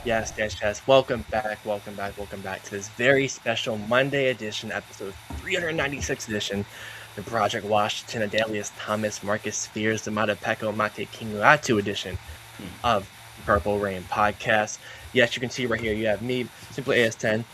Yes. Welcome back, welcome back to this very special Monday edition, episode 396 edition, the Project Washington, Adelius Thomas, Marcus Spears, the Matapeko Mate Kingulatu edition of the Purple Rain podcast. Yes, you can see right here, you have me, Simply AS10,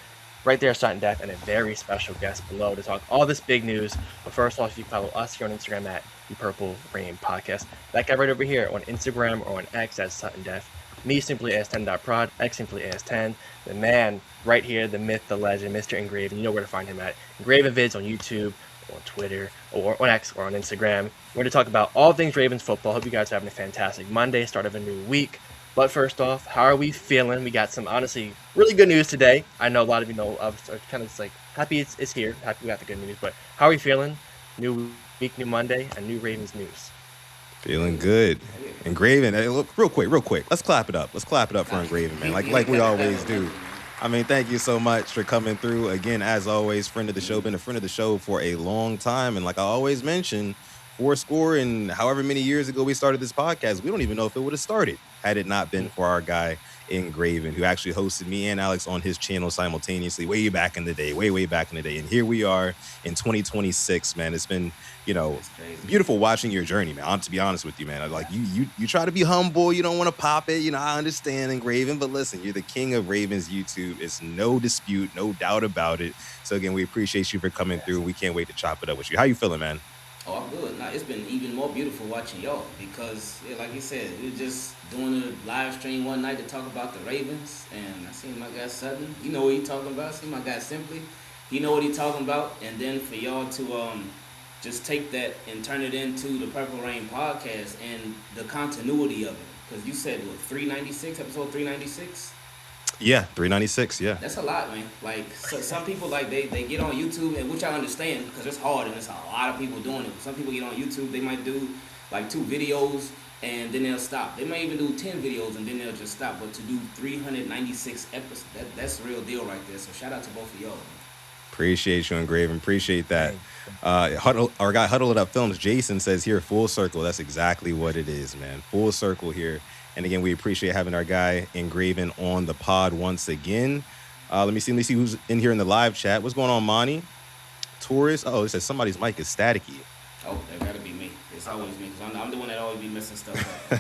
right there, starting deck, and a very special guest below to talk all this big news. But first off, you can follow us here on Instagram at the Purple Rain Podcast. That guy right over here on Instagram or on X at Sutton Def. Me simply as10.prod, X simply as10. The man right here, the myth, the legend, Mr. Engraven. You know where to find him at. Engraven Vids on YouTube, on Twitter, or on X, or on Instagram. We're going to talk about all things Ravens football. Hope you guys are having a fantastic Monday, start of a new week. But first off, how are we feeling? We got some honestly really good news today. I know a lot of you know of are kind of just like happy it's here. Happy we got the good news. But how are we feeling? New week, new Monday, and new Ravens news. Feeling good. Engraven. Hey, look, real quick. Let's clap it up. Let's clap it up for Engraven, man. Like we always do. I mean, thank you so much for coming through. Again, as always, friend of the show, been a friend of the show for a long time. And like I always mention, fourscore and however many years ago we started this podcast, we don't even know if it would have started had it not been for our guy Engraven, who actually hosted me and Alex on his channel simultaneously way back in the day, way back in the day. And here we are in 2026, man. It's been, beautiful watching your journey, man. To be honest with you, man, like you try to be humble. You don't want to pop it. I understand Engraven, but listen, you're the king of Ravens YouTube. It's no dispute, no doubt about it. So again, we appreciate you for coming through. We can't wait to chop it up with you. How you feeling, man? Oh, I'm good. Now, it's been even more beautiful watching y'all because, like you said, we were just doing a live stream one night to talk about the Ravens, and I seen my guy Sutton. You know what he talking about. I seen my guy Simply. He know what he talking about. And then for y'all to just take that and turn it into the Purple Rain podcast and the continuity of it. Because you said, what, 396, episode 396? Yeah, 396. Yeah. That's a lot, man. Like some people, like they get on YouTube, and which I understand because it's hard and it's a lot of people doing it. Some people get on YouTube, they might do like 2 videos and then they'll stop. They might even do 10 videos and then they'll just stop. But to do 396 episodes, that's the real deal right there. So shout out to both of y'all. Appreciate you, Engraven. Appreciate that. Our guy Huddle It Up Films, Jason, says here, full circle. That's exactly what it is, man. Full circle here. And again, we appreciate having our guy Engraven on the pod once again. Let me see who's in here in the live chat. What's going on, Monty? Taurus. Oh, it says somebody's mic is staticky. Oh, that gotta be me. It's always me because I'm the one that always be messing stuff up.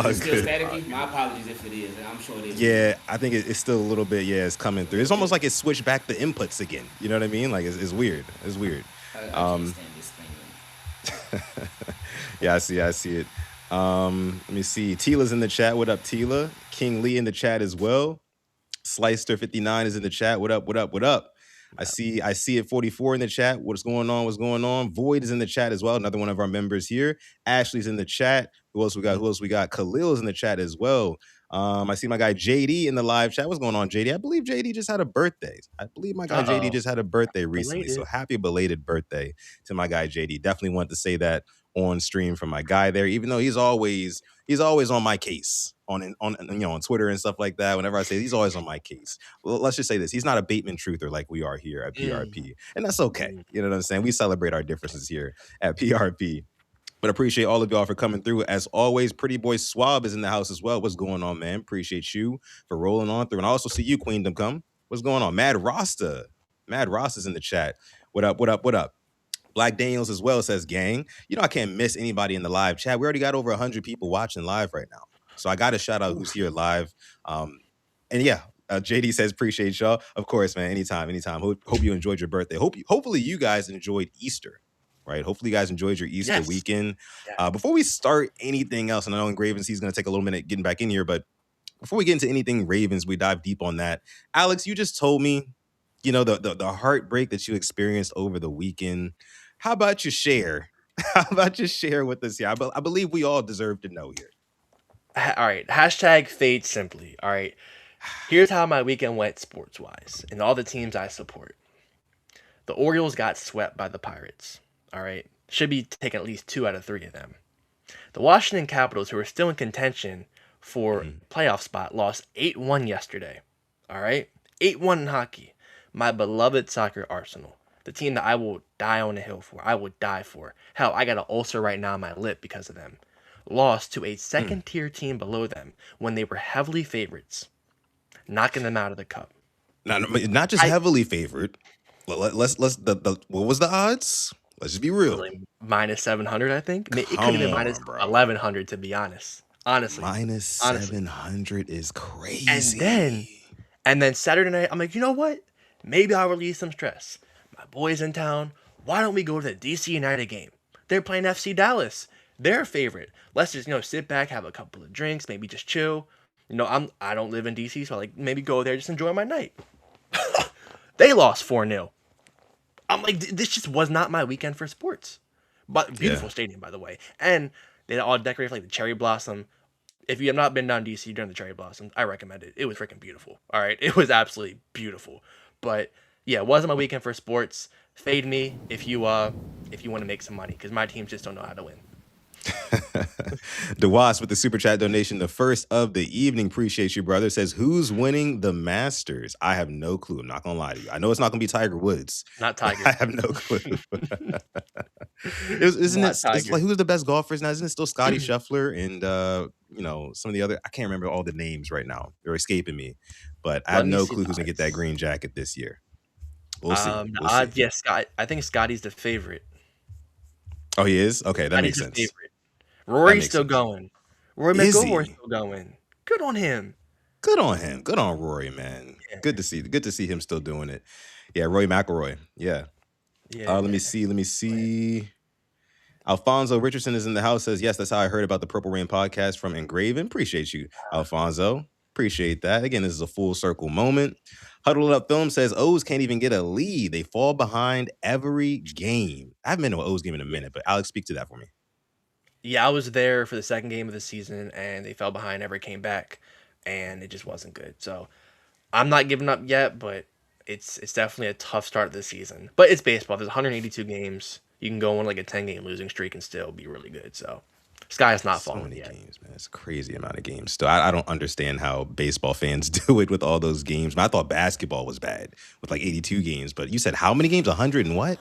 Is it still staticky? My apologies if it is. I'm sure it is. Yeah, I think it's still a little bit. Yeah, it's coming through. It's almost like it switched back the inputs again. You know what I mean? Like it's weird. It's weird. I can't stand this thing. Yeah, I see it. Let me see. Tila's in the chat. What up, Tila? King Lee in the chat as well. Slicer59 is in the chat. What up? I see it 44 in the chat. What's going on? Void is in the chat as well. Another one of our members here. Ashley's in the chat. Who else we got? Khalil's in the chat as well. I see my guy JD in the live chat. What's going on, JD? I believe JD just had a birthday. I believe my guy JD just had a birthday recently. So happy belated birthday to my guy JD. Definitely want to say that on stream from my guy there, even though he's always on my case on Twitter and stuff like that. Whenever I say he's always on my case. Well, let's just say this. He's not a Bateman truther like we are here at PRP. And that's okay. You know what I'm saying? We celebrate our differences here at PRP. But appreciate all of y'all for coming through. As always, Pretty Boy Swab is in the house as well. What's going on, man? Appreciate you for rolling on through. And I also see you, Queendom, come. What's going on? Mad Rasta is in the chat. What up? Black Daniels as well says, gang, I can't miss anybody in the live chat. We already got over 100 people watching live right now. So I got to shout out who's here live. And yeah, JD says, appreciate y'all. Of course, man, anytime. Hope you enjoyed your birthday. Hopefully you guys enjoyed Easter, right? Hopefully you guys enjoyed your Easter weekend. Before we start anything else, and I know Engraven is going to take a little minute getting back in here, but before we get into anything Ravens, we dive deep on that. Alex, you just told me, the heartbreak that you experienced over the weekend. How about you share? With us here? I believe we all deserve to know here. All right. Hashtag fade simply. All right. Here's how my weekend went sports wise and all the teams I support. The Orioles got swept by the Pirates. All right. Should be taking at least 2 out of 3 of them. The Washington Capitals, who are still in contention for playoff spot, lost 8-1 yesterday. All right. 8-1 in hockey. My beloved soccer Arsenal. The team that I will die on the hill for. I will die for. Hell, I got an ulcer right now on my lip because of them. lost to a Hmm. second-tier team below them when they were heavily favorites, knocking them out of the cup. Not just I heavily favored. Let's the what was the odds? Let's just be It was real. like minus 700, I think. It could have Come been minus on, bro. 1100 to be honest. Honestly, Minus honestly. 700 is And then crazy. and then Saturday night, I'm like, you know what? Maybe I'll release some stress. My boy's in town. Why don't we go to the DC United game? They're playing FC Dallas. They're a favorite. Let's just sit back, have a couple of drinks, maybe just chill. I don't live in DC, so like maybe go there, just enjoy my night. They lost 4-0. I'm like, this just was not my weekend for sports. But Yeah. beautiful stadium, by the way. And they all decorated like the cherry blossom. If you have not been down DC during the cherry blossoms, I recommend it. It was freaking beautiful. All right, it was absolutely beautiful. But yeah, it wasn't my weekend for sports. Fade me if you want to make some money, because my teams just don't know how to win. The Wasp with the super chat donation, the first of the evening. Appreciate you, brother. Says, who's winning the Masters? I have no clue. I'm not gonna lie to you. I know it's not gonna be Tiger Woods. Not I Tiger. have no clue. Isn't Not it? It's Tiger. like, who's the best golfers now? Isn't it still Scotty Scheffler and some of the other? I can't remember all the names right now. They're escaping me, but I have Let me no see clue the who's gonna get that odds. green jacket this year. We'll see. The We'll see. odds, yes, Scott. I think Scotty's the favorite. Oh, he is. Okay, that Scotty's makes the sense. favorite. That Rory's makes still sense. going. Rory Is McIlroy's he? still going. Good on him. Good on him. Good on Rory, man. Yeah, Good to see. Good to see him still doing it. Yeah, Roy McIlroy. Yeah. yeah, Let me yeah. see. Let me see. Alfonso Richardson is in the house. Says, yes, that's how I heard about the Purple Rain podcast from Engraven. Appreciate you, Alfonso. Appreciate that. Again, this is a full circle moment. Huddled Up Film says, O's can't even get a lead. They fall behind every game. I haven't been to an O's game in a minute, but Alex, speak to that for me. Yeah, I was there for the second game of the season, and they fell behind, never came back, and it just wasn't good. So I'm not giving up yet, but it's definitely a tough start to the season. But it's baseball. There's 182 games. You can go on like a 10-game losing streak and still be really good. So sky's not So falling many yet. games, man. It's a crazy amount of games. Still, I don't understand how baseball fans do it with all those games. I thought basketball was bad with like 82 games, but you said how many games? 100 and what?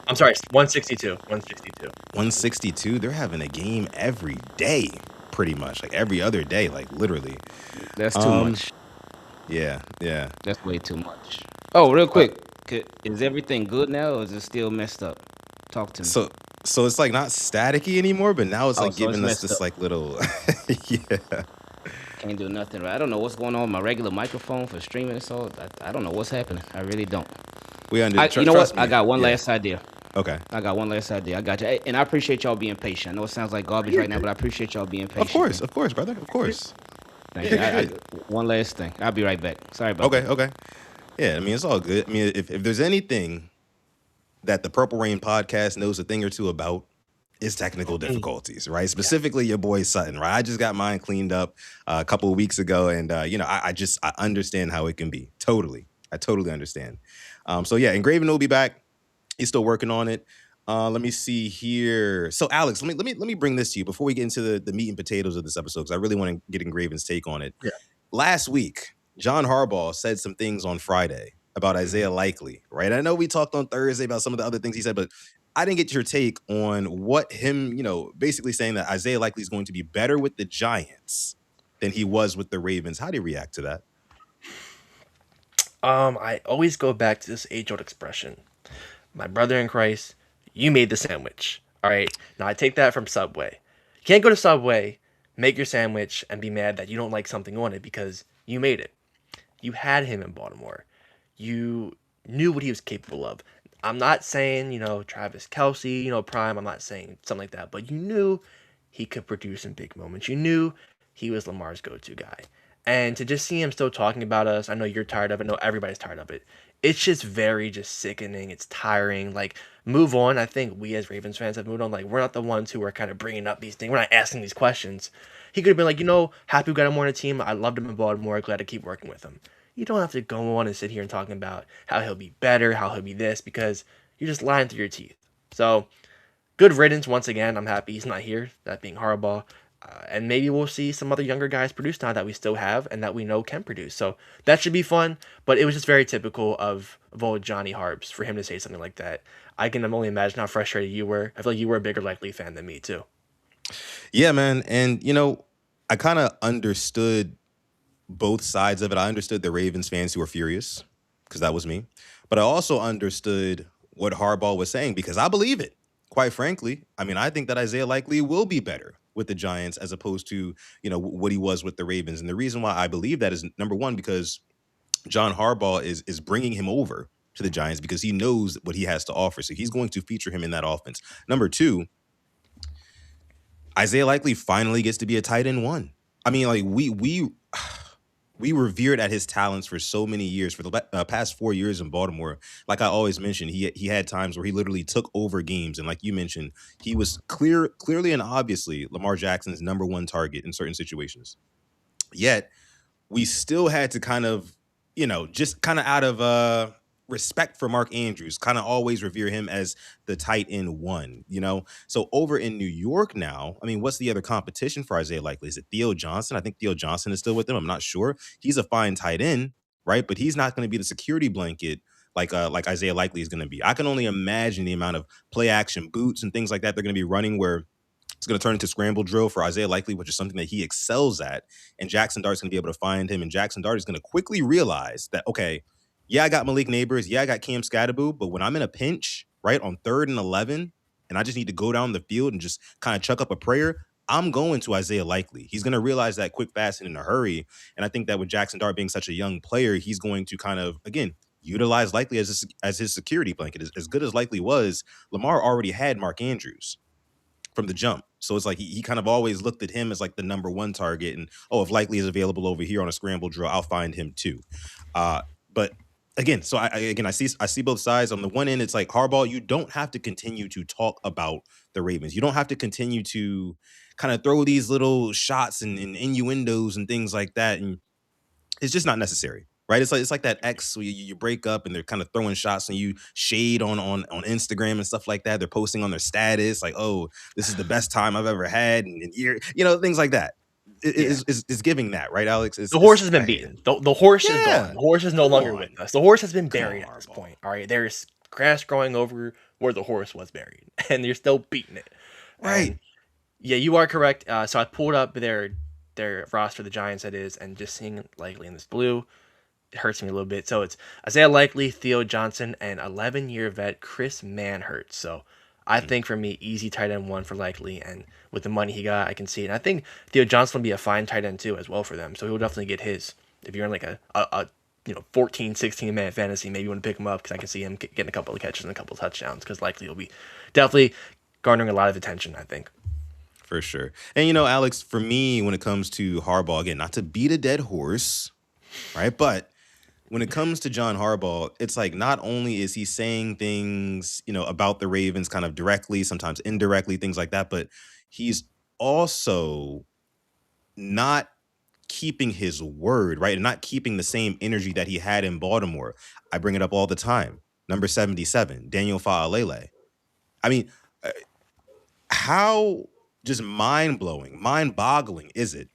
I'm sorry, 162. 162. 162. They're having a game every day, pretty much. Like every other day, like literally. That's too much. Yeah. That's way too much. Oh, real quick, is everything good now, or is it still messed up? Talk to me. So it's like not staticky anymore, but now it's like So it's giving us messed this up. like little yeah. Can't do nothing right. I don't know what's going on with my regular microphone for streaming. So I don't know what's happening. I really don't. You know Trust what? me. I got one Yeah. last idea. Okay. I got one last idea. I got you. And I appreciate y'all being patient. I know it sounds like garbage right now, but I appreciate y'all being patient. Of course, brother. Of course. Thank Yeah, you. One last thing. I'll be right back. Sorry about that. Okay. Yeah, I mean it's all good. I mean, if there's anything that the Purple Rain podcast knows a thing or two about, is technical difficulties, right? Specifically your boy Sutton, right? I just got mine cleaned up a couple of weeks ago, and I understand how it can be. I totally understand. So yeah, Engraven will be back. He's still working on it. Let me see here. So Alex, let me bring this to you before we get into the meat and potatoes of this episode, because I really want to get Engraven's take on it. Yeah. Last week, John Harbaugh said some things on Friday about Isaiah Likely, right? I know we talked on Thursday about some of the other things he said, but I didn't get your take on what him, basically saying that Isaiah Likely is going to be better with the Giants than he was with the Ravens. How do you react to that? I always go back to this age-old expression. My brother in Christ, you made the sandwich. All right. Now I take that from Subway. You can't go to Subway, make your sandwich, and be mad that you don't like something on it because you made it. You had him in Baltimore. You knew what he was capable of. I'm not saying, Travis Kelce, prime. I'm not saying something like that. But you knew he could produce in big moments. You knew he was Lamar's go-to guy. And to just see him still talking about us, I know you're tired of it. I know everybody's tired of it. It's just very just sickening. It's tiring. Like, move on. I think we as Ravens fans have moved on. Like, we're not the ones who are kind of bringing up these things. We're not asking these questions. He could have been like, happy we got him on the team. I loved him in Baltimore. Glad to keep working with him. You don't have to go on and sit here and talking about how he'll be better, how he'll be this, because you're just lying through your teeth. So, good riddance once again. I'm happy he's not here, that being Harbaugh. And maybe we'll see some other younger guys produce now that we still have and that we know can produce. So that should be fun. But it was just very typical of old Johnny Harbs for him to say something like that. I can only imagine how frustrated you were. I feel like you were a bigger Likely fan than me, too. Yeah, man. And, I kind of understood both sides of it. I understood the Ravens fans who were furious because that was me. But I also understood what Harbaugh was saying because I believe it. Quite frankly, I mean, I think that Isaiah likely will be better with the Giants as opposed to, what he was with the Ravens. And the reason why I believe that is number one because John Harbaugh is bringing him over to the Giants because he knows what he has to offer. So he's going to feature him in that offense. Number two, Isaiah likely finally gets to be a tight end one. I mean, like we revered at his talents for so many years. For the past 4 years in Baltimore, like I always mentioned, he had times where he literally took over games, and like you mentioned, he was clearly and obviously Lamar Jackson's number one target in certain situations. Yet we still had to kind of, just kind of out of respect for Mark Andrews, kind of always revere him as the tight end one. So over in New York now, I mean, what's the other competition for Isaiah Likely? Is it Theo Johnson? I think Theo Johnson is still with them. I'm not sure. He's a fine tight end, right? But he's not going to be the security blanket like Isaiah Likely is going to be. I can only imagine the amount of play action boots and things like that they're going to be running where it's going to turn into scramble drill for Isaiah Likely, which is something that he excels at. And Jackson Dart's going to be able to find him. And Jackson Dart is going to quickly realize that, okay, yeah, I got Malik Neighbors. Yeah, I got Cam Scatterboo. But when I'm in a pinch, right, on 3rd and 11, and I just need to go down the field and just kind of chuck up a prayer, I'm going to Isaiah Likely. He's going to realize that quick, fast, and in a hurry. And I think that with Jackson Dart being such a young player, he's going to kind of, again, utilize Likely as his security blanket. As good as Likely was, Lamar already had Mark Andrews from the jump. So it's like he kind of always looked at him as like the number one target. And if Likely is available over here on a scramble drill, I'll find him too. But again, so I see both sides. On the one end, it's like Harbaugh, you don't have to continue to talk about the Ravens. You don't have to continue to kind of throw these little shots and innuendos and things like that. And it's just not necessary. Right, it's like that ex where you break up and they're kind of throwing shots and you shade on Instagram and stuff like that. They're posting on their status like, "Oh, this is the best time I've ever had," and things like that. Yeah. It's giving that, right, Alex? The horse has been beaten. The horse is Yeah, gone. The horse is no come longer on, with us. The horse has been come buried on, at this Harbaugh. point. All right, there's grass growing over where the horse was buried, and you're still beating it. Right. And yeah, you are correct. So I pulled up their roster, the Giants, that is, and just seeing Likely in this blue, it hurts me a little bit. So it's Isaiah Likely, Theo Johnson, and 11-year vet Chris Manhurts. So I think for me, easy tight end one for Likely, and with the money he got, I can see it. And I think Theo Johnson will be a fine tight end too as well for them. So he'll definitely get his. If you're in like a 14, 16 man fantasy, maybe you want to pick him up because I can see him getting a couple of catches and a couple of touchdowns because Likely will be definitely garnering a lot of attention, I think. For sure. And Alex, for me, when it comes to Harbaugh, again, not to beat a dead horse, right? But when it comes to John Harbaugh, it's like not only is he saying things, about the Ravens kind of directly, sometimes indirectly, things like that, but he's also not keeping his word, right? And not keeping the same energy that he had in Baltimore. I bring it up all the time. Number 77, Daniel Faalele. I mean, how just mind-blowing, mind-boggling is it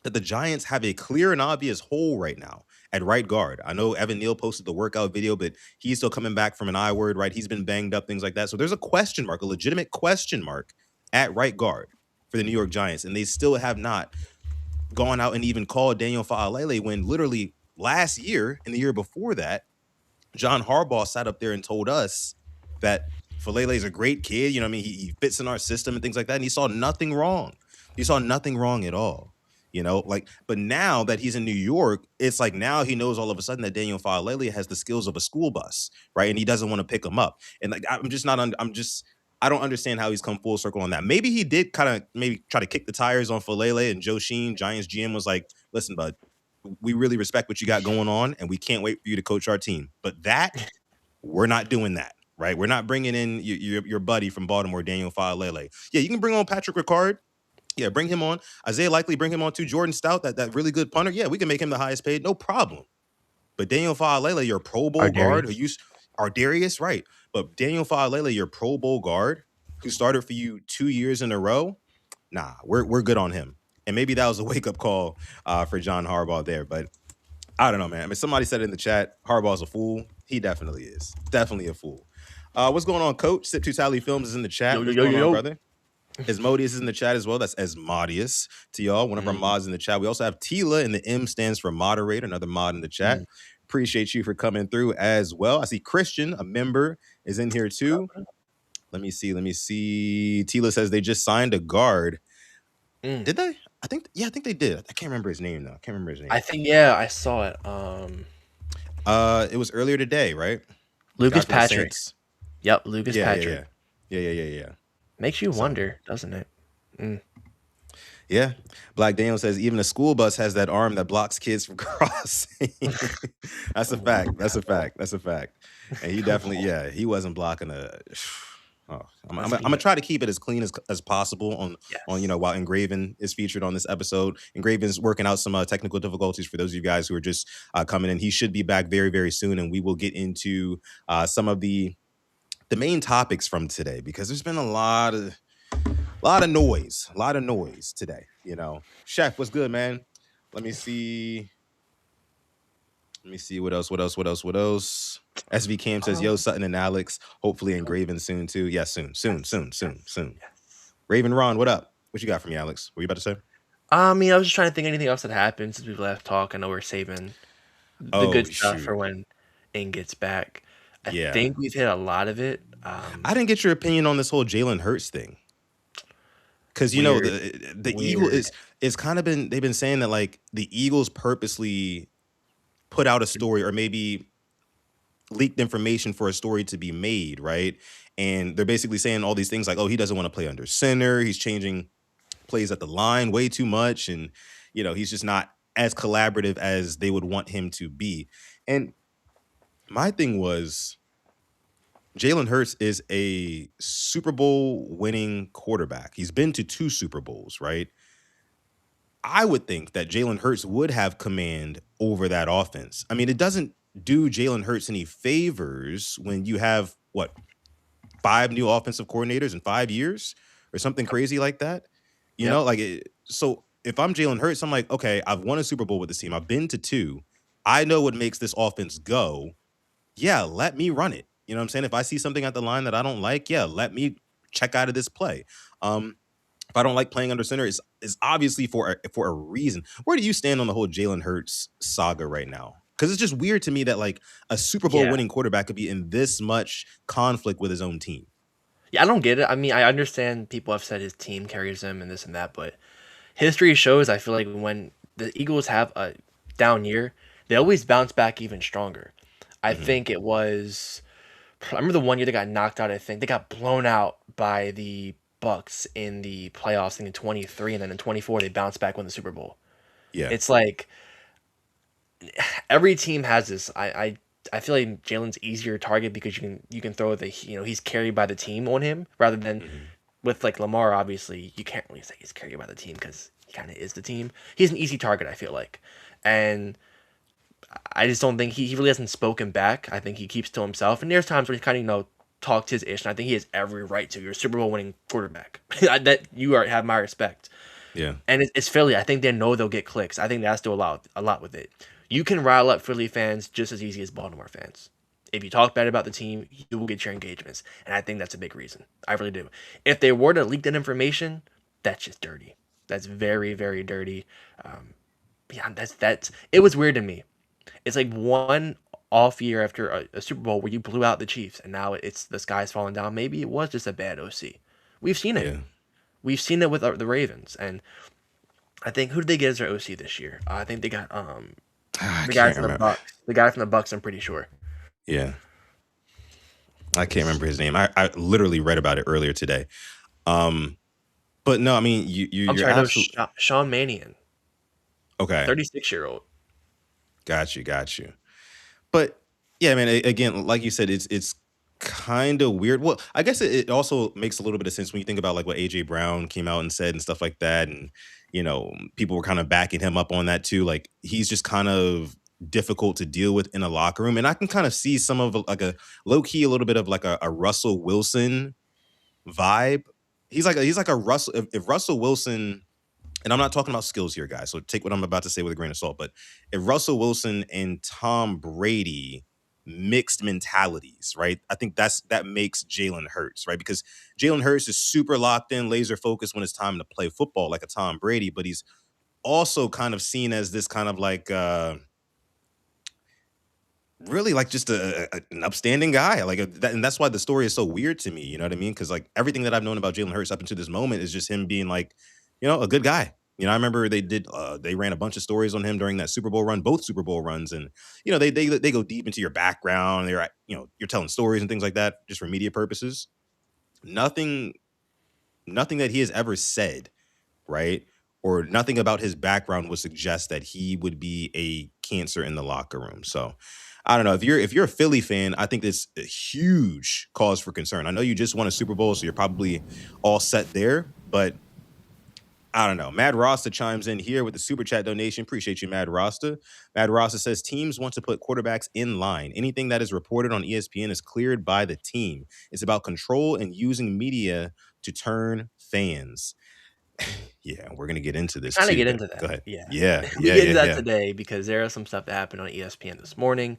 that the Giants have a clear and obvious hole right now at right guard? I know Evan Neal posted the workout video, but he's still coming back from an I word, right? He's been banged up, things like that. So there's a question mark, a legitimate question mark at right guard for the New York Giants, and they still have not gone out and even called Daniel Faalele when literally last year and the year before that, John Harbaugh sat up there and told us that Falele is a great kid. You know what I mean? He fits in our system and things like that. And he saw nothing wrong. He saw nothing wrong at all. But now that he's in New York, it's like now he knows all of a sudden that Daniel Falele has the skills of a school bus, right? And he doesn't want to pick him up. And like, I don't understand how he's come full circle on that. Maybe he did kind of maybe try to kick the tires on Falele, and Joe Sheen, Giants GM, was like, listen, bud, we really respect what you got going on, and we can't wait for you to coach our team. But we're not doing that, right? We're not bringing in your buddy from Baltimore, Daniel Faalele. Yeah, you can bring on Patrick Ricard. Yeah, bring him on. Isaiah Likely, bring him on too. Jordan Stout, that really good punter. Yeah, we can make him the highest paid, no problem. But Daniel Faalele, your Pro Bowl guard, who used Ardarius, right? But Daniel Faalele, your Pro Bowl guard, who started for you 2 years in a row. Nah, we're good on him. And maybe that was a wake up call for John Harbaugh there. But I don't know, man. I mean, somebody said it in the chat, Harbaugh's a fool. He definitely is. Definitely a fool. What's going on, Coach? Sip to Tally Films is in the chat. Yo, yo, What's yo, going on, yo. brother? Asmodeus is in the chat as well. That's Asmodeus to y'all. One of our mods in the chat. We also have Tila, and the M stands for moderator, another mod in the chat. Appreciate you for coming through as well. I see Christian, a member, is in here too. Let me see. Tila says they just signed a guard. Did they? I think they did. I can't remember his name though. I think I saw it. It was earlier today, right? Lucas Patrick. Yep, Lucas Patrick. Yeah. Makes you wonder, doesn't it? Yeah. Black Daniel says even a school bus has that arm that blocks kids from crossing. That's a fact. That's a fact. And he definitely, he wasn't blocking a. I'm gonna try to keep it as clean as possible on while Engraven is featured on this episode. Engraven's working out some technical difficulties for those of you guys who are just coming in. He should be back very, very soon, and we will get into some of the main topics from today because there's been a lot of noise today. Chef, what's good, man? Let me see what else. SV Cam says, yo, Sutton and Alex. Hopefully Engraven soon too. Yeah, soon. Raven Ron, what up? What you got for me, Alex? What you about to say? I was just trying to think anything else that happened since we left talk. I know we're saving the good stuff for when Ing gets back. I think we've hit a lot of it. I didn't get your opinion on this whole Jalen Hurts thing. Because the Eagles is kind of they've been saying that like the Eagles purposely put out a story or maybe leaked information for a story to be made, right? And they're basically saying all these things like, oh, he doesn't want to play under center. He's changing plays at the line way too much. And, he's just not as collaborative as they would want him to be. And my thing was Jalen Hurts is a Super Bowl winning quarterback. He's been to 2 Super Bowls, right? I would think that Jalen Hurts would have command over that offense. I mean, it doesn't do Jalen Hurts any favors when you have, 5 new offensive coordinators in 5 years or something crazy like that? So if I'm Jalen Hurts, I'm like, okay, I've won a Super Bowl with this team. I've been to 2. I know what makes this offense go. Yeah, let me run it. You know what I'm saying? If I see something at the line that I don't like, let me check out of this play. If I don't like playing under center, it's obviously for a reason. Where do you stand on the whole Jalen Hurts saga right now? Because it's just weird to me that like a Super Bowl winning quarterback could be in this much conflict with his own team. Yeah, I don't get it. I mean, I understand people have said his team carries him and this and that, but history shows I feel like when the Eagles have a down year, they always bounce back even stronger. I think it was... I remember the one year they got knocked out. I think they got blown out by the Bucks in the playoffs in 23, and then in 24 they bounced back, won the Super Bowl. Yeah, it's like every team has this. I feel like Jalen's easier target because you can throw he's carried by the team on him rather than with like Lamar. Obviously, you can't really say he's carried by the team because he kind of is the team. He's an easy target, I feel like, and I just don't think he really hasn't spoken back. I think he keeps to himself. And there's times where he kind of, talked his ish. And I think he has every right to. You're a Super Bowl winning quarterback. That you have my respect. Yeah. And it's Philly. I think they know they'll get clicks. I think that's do a lot with it. You can rile up Philly fans just as easy as Baltimore fans. If you talk bad about the team, you will get your engagements. And I think that's a big reason. I really do. If they were to leak that information, that's just dirty. That's very, very dirty. That's it was weird to me. It's like one off year after a Super Bowl where you blew out the Chiefs, and now it's the sky's falling down. Maybe it was just a bad OC. We've seen it. Yeah. We've seen it with the Ravens, and I think who did they get as their OC this year? I think they got the guy from the Bucks. The guy from the Bucks, I'm pretty sure. Yeah, I can't remember his name. I literally read about it earlier today. But no, I mean you're absolutely Sean Mannion. Okay, 36-year-old. Got you. But yeah, man, again, like you said, it's kind of weird. Well, I guess it also makes a little bit of sense when you think about like what AJ Brown came out and said and stuff like that. And, people were kind of backing him up on that too. Like he's just kind of difficult to deal with in a locker room. And I can kind of see some of like a low key, a little bit of like a Russell Wilson vibe. He's like a Russell. If Russell Wilson, and I'm not talking about skills here, guys, so take what I'm about to say with a grain of salt, but if Russell Wilson and Tom Brady mixed mentalities, right? I think that makes Jalen Hurts, right? Because Jalen Hurts is super locked in, laser focused when it's time to play football, like a Tom Brady, but he's also kind of seen as this kind of like really like just an upstanding guy, like and that's why the story is so weird to me. You know what I mean? Because like everything that I've known about Jalen Hurts up until this moment is just him being like, a good guy. I remember they ran a bunch of stories on him during that Super Bowl run, both Super Bowl runs, and they go deep into your background. You're telling stories and things like that just for media purposes. Nothing, nothing that he has ever said, right? Or nothing about his background would suggest that he would be a cancer in the locker room. So I don't know. If you're a Philly fan, I think it's a huge cause for concern. I know you just won a Super Bowl, so you're probably all set there, but I don't know. Mad Rasta chimes in here with the super chat donation. Appreciate you, Mad Rasta. Mad Rasta says teams want to put quarterbacks in line. Anything that is reported on ESPN is cleared by the team. It's about control and using media to turn fans. Yeah, we're gonna get into We this kind of too, get but into go that. ahead. Yeah. Yeah, We yeah, get yeah, into that yeah, today because there is some stuff that happened on ESPN this morning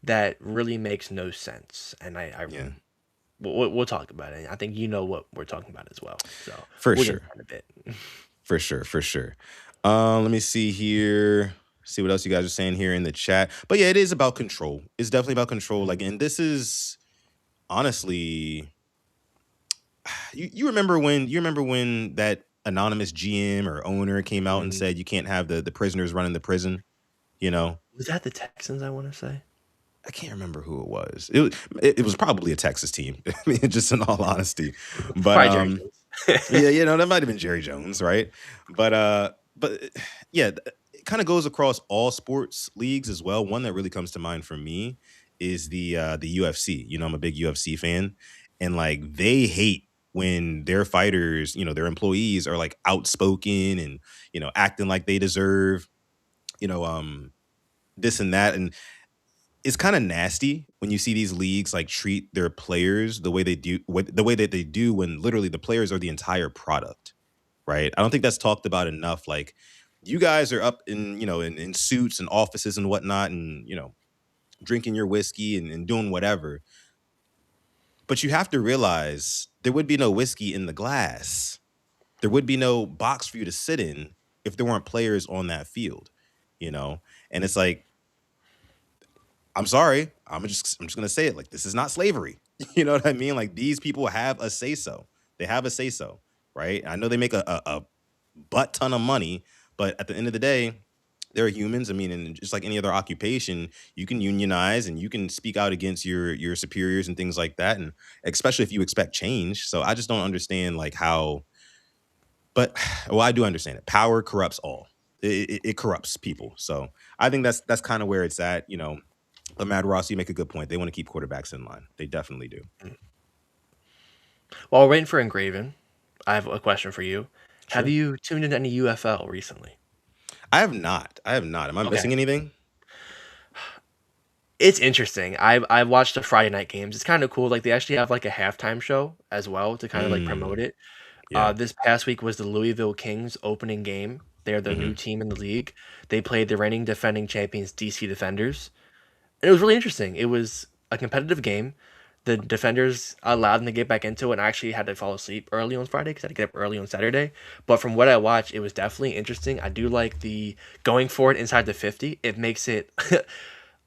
that really makes no sense. And yeah, we'll talk about it. I think you know what we're talking about as well. So for we'll get into sure, that in a bit. for sure, for sure. Let me see here. See what else you guys are saying here in the chat. But yeah, it is about control. It's definitely about control. Like, and this is honestly, you remember when that anonymous GM or owner came out and Mhm. said you can't have the prisoners running the prison. You know, Was that the Texans, I want to say? I can't remember who it was. It was probably a Texas team. I mean, just in all honesty. But Probably Jerry Jones. yeah, that might have been Jerry Jones, right? But yeah, it kind of goes across all sports leagues as well. One that really comes to mind for me is the UFC. I'm a big UFC fan, and like they hate when their fighters, their employees are like outspoken and acting like they deserve, you know, um, this and that, and it's kind of nasty when you see these leagues like treat their players the way they do, the way that they do when literally the players are the entire product, right? I don't think that's talked about enough. Like you guys are up in, in suits and offices and whatnot, and drinking your whiskey and doing whatever. But you have to realize there would be no whiskey in the glass. There would be no box for you to sit in if there weren't players on that field, you know? And it's like, I'm sorry. I'm just gonna say it. Like, this is not slavery. You know what I mean? Like, these people have a say so. They have a say so, right? I know they make a butt ton of money, but at the end of the day, they're humans. I mean, and just like any other occupation, you can unionize and you can speak out against your superiors and things like that, and especially if you expect change. So I just don't understand like how. But well, I do understand it. Power corrupts all. It corrupts people. So I think that's kind of where it's at. But Mad Ross, you make a good point. They want to keep quarterbacks in line. They definitely do. While waiting for Engraven, I have a question for you. Have Sure. you tuned into any UFL recently? I have not. I have not. Am I Okay. missing anything? It's interesting. I've watched the Friday night games. It's kind of cool. Like they actually have like a halftime show as well to kind of like promote Mm, it. yeah. This past week was the Louisville Kings opening game. They're the new Hmm. team in the league. They played the reigning defending champions DC Defenders. And it was really interesting. It was a competitive game. The defenders allowed them to get back into it, and I actually had to fall asleep early on Friday because I had to get up early on Saturday. But from what I watched, it was definitely interesting. I do like the going for it inside the 50. It makes it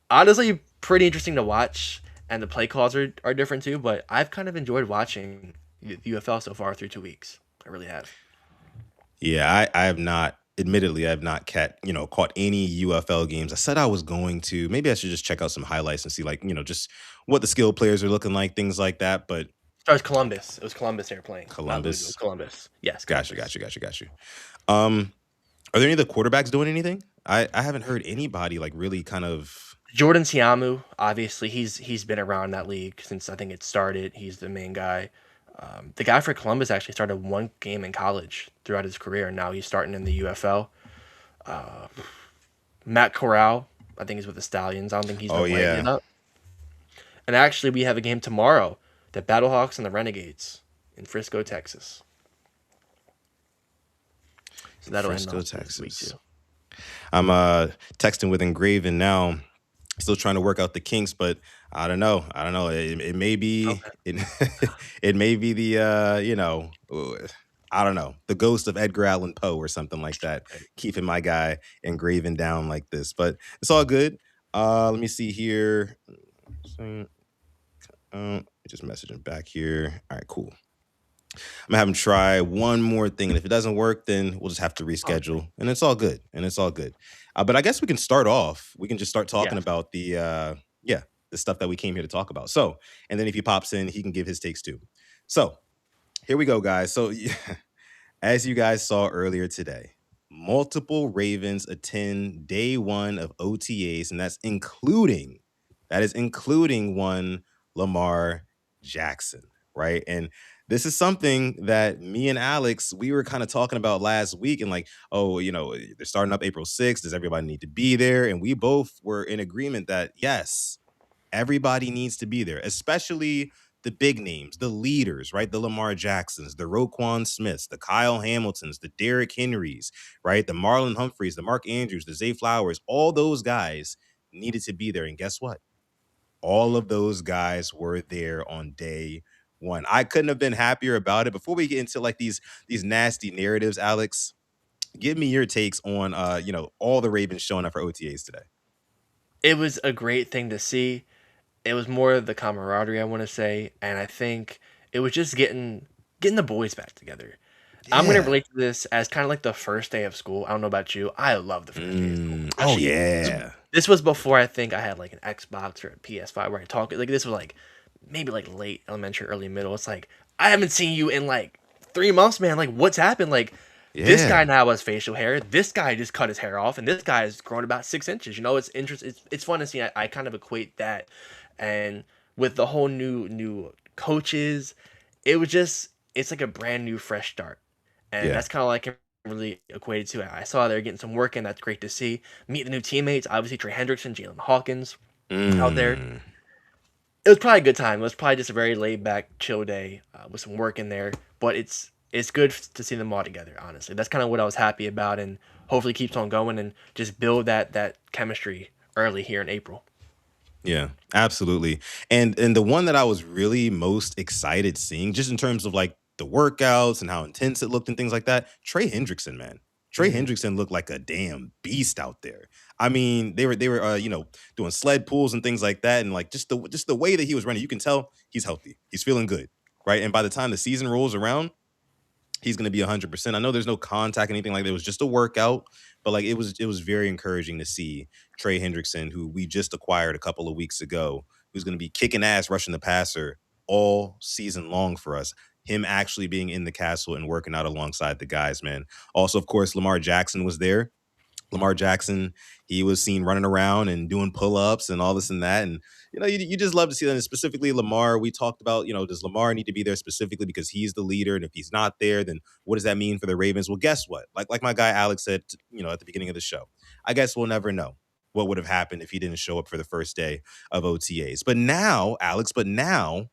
honestly pretty interesting to watch, and the play calls are different too. But I've kind of enjoyed watching the UFL so far through 2 weeks. I really have. Yeah, I have not. Admittedly, I have not caught any UFL games. I said I was going to. Maybe I should just check out some highlights and see like just what the skill players are looking like, things like that. But So it's Columbus. It was Columbus they were playing, not Louisville. Columbus, Columbus. Yes, got you, Columbus. got you, got you, got you. Um, are there any of the quarterbacks doing anything? I haven't heard anybody like really kind of. Jordan Siamu, obviously, he's been around that league since I think it started. He's the main guy. The guy for Columbus actually started one game in college throughout his career, and now he's starting in the UFL. Uh, Matt Corral, I think he's with the Stallions. I don't think he's Oh been lighting it yeah, up. And actually, we have a game tomorrow: the Battlehawks and the Renegades in Frisco, Texas. So that'll end Frisco, off this week Texas. too. I'm texting with Engraven now. Still trying to work out the kinks, but I don't know. I don't know. It may be Okay. it, it may be the I don't know, the ghost of Edgar Allan Poe or something like that, Right. keeping my guy engraven down like this. But it's all good. Let me see here. Just messaging back here. All right, cool. I'm gonna have him try one more thing, and if it doesn't work, then we'll just have to Oh, reschedule, and it's all good. And it's all good. But I guess we can start off. We can just start talking yes. about the yeah, the stuff that we came here to talk about. So, and then if he pops in, he can give his takes too. So here we go, guys. So as you guys saw earlier today, multiple Ravens attend day one of OTAs, and that is including one Lamar Jackson, right? And this is something that me and Alex, we were kind of talking about last week, and like, oh, they're starting up April 6th. Does everybody need to be there? And we both were in agreement that yes, everybody needs to be there, especially the big names, the leaders, right? The Lamar Jacksons, the Roquan Smiths, the Kyle Hamiltons, the Derrick Henrys, right? The Marlon Humphreys, the Mark Andrews, the Zay Flowers, all those guys needed to be there. And guess what? All of those guys were there on day one. I couldn't have been happier about it. Before we get into like these nasty narratives, Alex, give me your takes on all the Ravens showing up for OTAs today. It was a great thing to see. It was more of the camaraderie, I want to say, and I think it was just getting the boys back together. I'm gonna Yeah. relate to this as kind of like the first day of school. I don't know about you. I love the first day of school. Oh Actually, yeah. this was before I think I had like an Xbox or a PS5 where I talk. Like this was like maybe like late elementary, early middle. It's like I haven't seen you in like 3 months, man. Like what's happened? Like this guy Yeah. now has facial hair. This guy just cut his hair off, and this guy has grown about 6 inches. It's interesting. It's fun to see. I kind of equate that, and with the whole new coaches, it's like a brand new fresh start, and Yeah. that's kind of like really equated to it. I saw they're getting some work in. That's great to see. Meet the new teammates. Obviously, Trey Hendrickson, Jalen Hawkins out there. Mm. It was probably a good time. It was probably just a very laid back, chill day with some work in there. But it's good to see them all together. Honestly, that's kind of what I was happy about, and hopefully keeps on going and just build that chemistry early here in April. Yeah, absolutely. And the one that I was really most excited seeing, just in terms of like the workouts and how intense it looked and things like that, Trey Hendrickson, man. Trey Hmm. Hendrickson looked like a damn beast out there. I mean, they were doing sled pulls and things like that, and like just the way that he was running, you can tell he's healthy. He's feeling good, right? And by the time the season rolls around, he's going to be 100%. I know there's no contact, anything like that. It was just a workout, but like it was very encouraging to see Trey Hendrickson, who we just acquired a couple of weeks ago, who's going to be kicking ass rushing the passer all season long for us. Him actually being in the castle and working out alongside the guys, man. Also, of course, Lamar Jackson was there. Lamar Jackson, he was seen running around and doing pull-ups and all this and that. And, you just love to see that. And specifically Lamar, we talked about, does Lamar need to be there specifically because he's the leader? And if he's not there, then what does that mean for the Ravens? Well, guess what? Like my guy Alex said, at the beginning of the show, I guess we'll never know what would have happened if he didn't show up for the first day of OTAs. But now, Alex, Yes.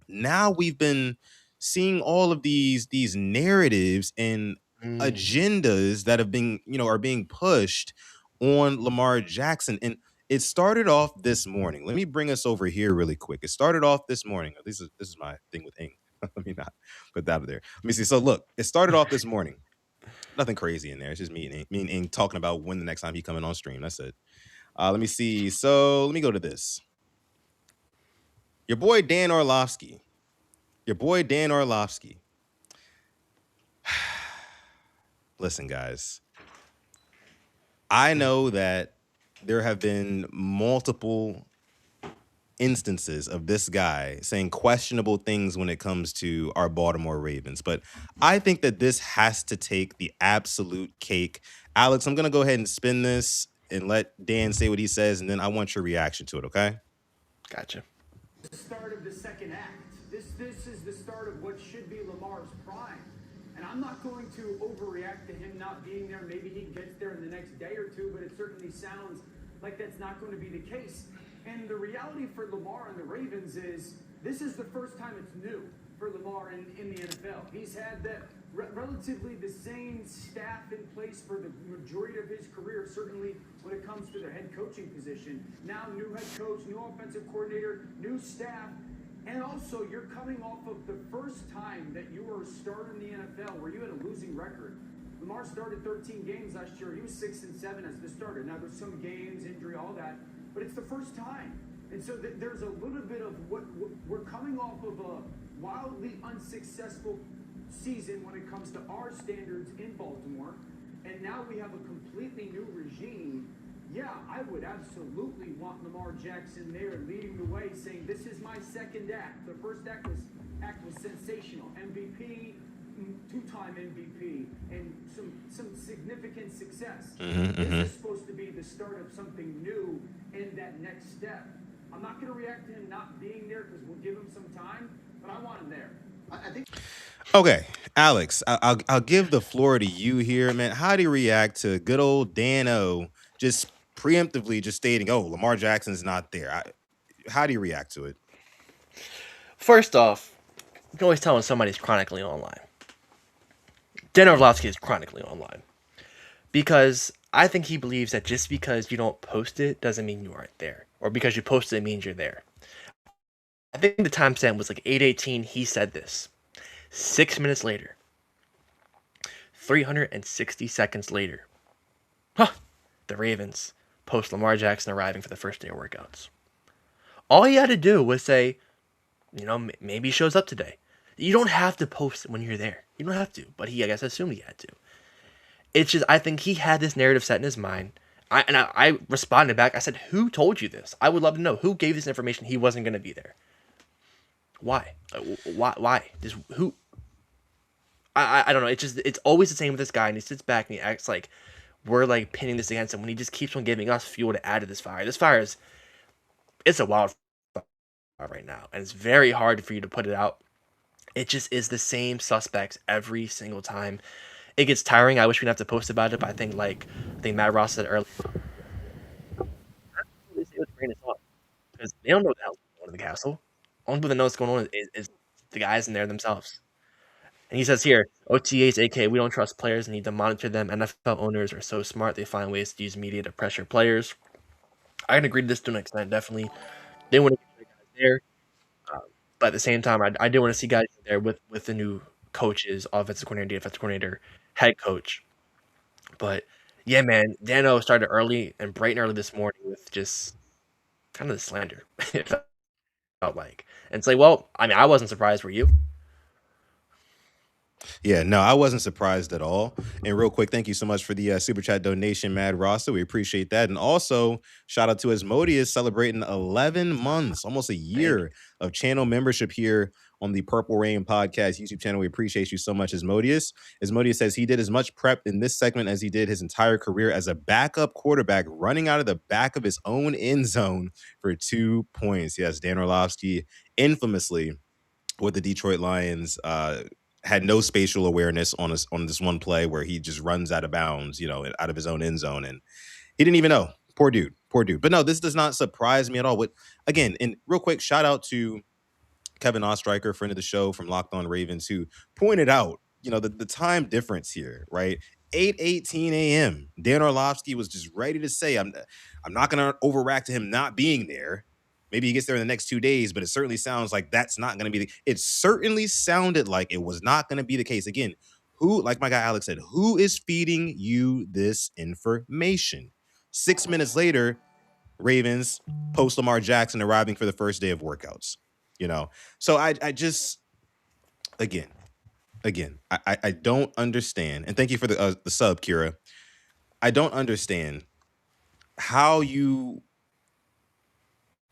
now we've been seeing all of these narratives and Mm, agendas that have been are being pushed on Lamar Jackson. And it started off this morning. Let me bring us over here really quick. It started off this morning. This is my thing with ink. Let me not put that there. Let me see. So look, it started off this morning. Nothing crazy in there. It's just me and Ink talking about when the next time he coming on stream. That's it. Let me see. So let me go to this. Your boy Dan Orlovsky. Your boy Dan Orlovsky. Listen, guys, I mm. know that there have been multiple instances of this guy saying questionable things when it comes to our Baltimore Ravens, but I think that this has to take the absolute cake. Alex, I'm going to go ahead and spin this and let Dan say what he says, and then I want your reaction to it, okay? Gotcha. The start of the second act. This is the start of what should be Lamar's prime. And I'm not going to overreact to him not being there. Maybe he gets there in the next day or two, but it certainly sounds like that's not going to be the case. And the reality for Lamar and the Ravens is this is the first time it's new for Lamar in the NFL. He's had relatively the same staff in place for the majority of his career, certainly when it comes to the head coaching position. Now, new head coach, new offensive coordinator, new staff. And also, you're coming off of the first time that you were a starter in the NFL where you had a losing record. Lamar started 13 games last year. He was 6-7 as the starter. Now, there's some games, injury, all that, but it's the first time. And so there's a little bit of what we're coming off of a wildly unsuccessful season when it comes to our standards in Baltimore. And now we have a completely new regime. Yeah, I would absolutely want Lamar Jackson there leading the way, saying this is my second act. The first act was sensational. MVP, two-time MVP, and some significant success. This is supposed to be the start of something new and that next step. I'm not going to react to him not being there because we'll give him some time, but I want him there. I think. Okay, Alex, I'll give the floor to you here, man. How do you react to good old Dan-O just preemptively just stating, "Oh, Lamar Jackson's not there"? How do you react to it? First off, you can always tell when somebody's chronically online. Dan Orlovsky is chronically online. Because I think he believes that just because you don't post it doesn't mean you aren't there. Or because you posted it means you're there. I think the timestamp was like 8:18. He said this. 6 minutes later. 360 seconds later. The Ravens post Lamar Jackson arriving for the first day of workouts. All he had to do was say, maybe he shows up today. You don't have to post it when you're there. You don't have to. But I guess, assumed he had to. It's just, I think he had this narrative set in his mind. I responded back. I said, who told you this? I would love to know. Who gave this information he wasn't going to be there? Why? Why? Just who? I don't know. It's always the same with this guy, and he sits back and he acts like we're like pinning this against him when he just keeps on giving us fuel to add to this fire. This fire it's a wildfire right now, and it's very hard for you to put it out. It just is the same suspects every single time. It gets tiring. I wish we didn't have to post about it, but I think Matt Ross said earlier, because they don't know what the hell's going on in the castle. Only people that know what's going on is the guys in there themselves. And he says here, OTAs, aka we don't trust players and need to monitor them. NFL owners are so smart, they find ways to use media to pressure players. I can agree to this to an extent, definitely. They want to get the guys there. But at the same time, I do want to see guys there with the new coaches, offensive coordinator, defensive coordinator, head coach. But yeah, man, Dan-O started early and bright and early this morning with just kind of the slander. It felt like, and it's like, well, I mean, I wasn't surprised. Were you? Yeah, no, I wasn't surprised at all. And real quick, thank you so much for the super chat donation, Mad Rasta. We appreciate that. And also, shout out to Asmodeus celebrating 11 months, almost a year of channel membership here on the Purple Rain Podcast YouTube channel. We appreciate you so much, Asmodeus. Asmodeus says he did as much prep in this segment as he did his entire career as a backup quarterback, running out of the back of his own end zone for 2 points. Yes, Dan Orlovsky infamously with the Detroit Lions had no spatial awareness on this one play where he just runs out of bounds, out of his own end zone, and he didn't even know. Poor dude. But no, this does not surprise me at all. What again? And real quick, shout out to Kevin Ostreicher, friend of the show from Locked On Ravens, who pointed out, the time difference here, right? 8:18 a.m. Dan Orlovsky was just ready to say, I'm not going to overreact to him not being there. Maybe he gets there in the next 2 days, but it certainly sounds like that's not going to be it certainly sounded like it was not going to be the case. Again, who, like my guy Alex said, who is feeding you this information? 6 minutes later, Ravens post Lamar Jackson arriving for the first day of workouts. So I just again, I don't understand. And thank you for the sub, Kira. I don't understand how you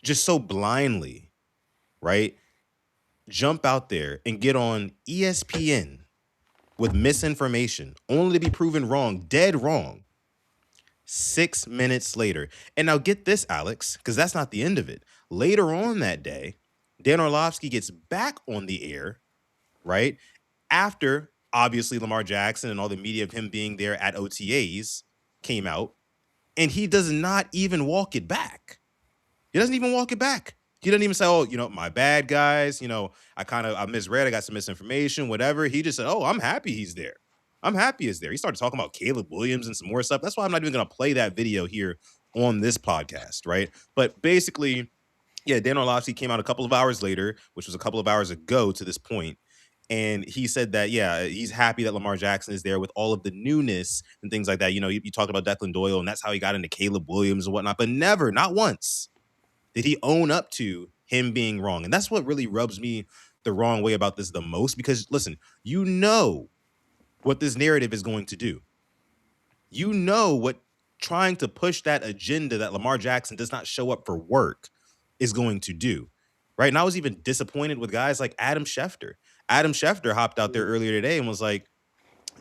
just so blindly, right, jump out there and get on ESPN with misinformation, only to be proven wrong, dead wrong, 6 minutes later. And now get this, Alex, because that's not the end of it. Later on that day, Dan Orlovsky gets back on the air, right, after, obviously, Lamar Jackson and all the media of him being there at OTAs came out, and he does not even walk it back. He doesn't even walk it back. He didn't even say, "Oh, my bad, guys. I misread. I got some misinformation. Whatever." He just said, "Oh, I'm happy he's there. I'm happy he's there." He started talking about Caleb Williams and some more stuff. That's why I'm not even going to play that video here on this podcast, right? But basically, yeah, Dan Orlovsky came out a couple of hours later, which was a couple of hours ago to this point, and he said that, yeah, he's happy that Lamar Jackson is there with all of the newness and things like that. You talked about Declan Doyle, and that's how he got into Caleb Williams and whatnot, but never, not once, did he own up to him being wrong. And that's what really rubs me the wrong way about this the most, because listen, you know what this narrative is going to do. You know what trying to push that agenda that Lamar Jackson does not show up for work is going to do. Right. And I was even disappointed with guys like Adam Schefter. Adam Schefter hopped out there earlier today and was like,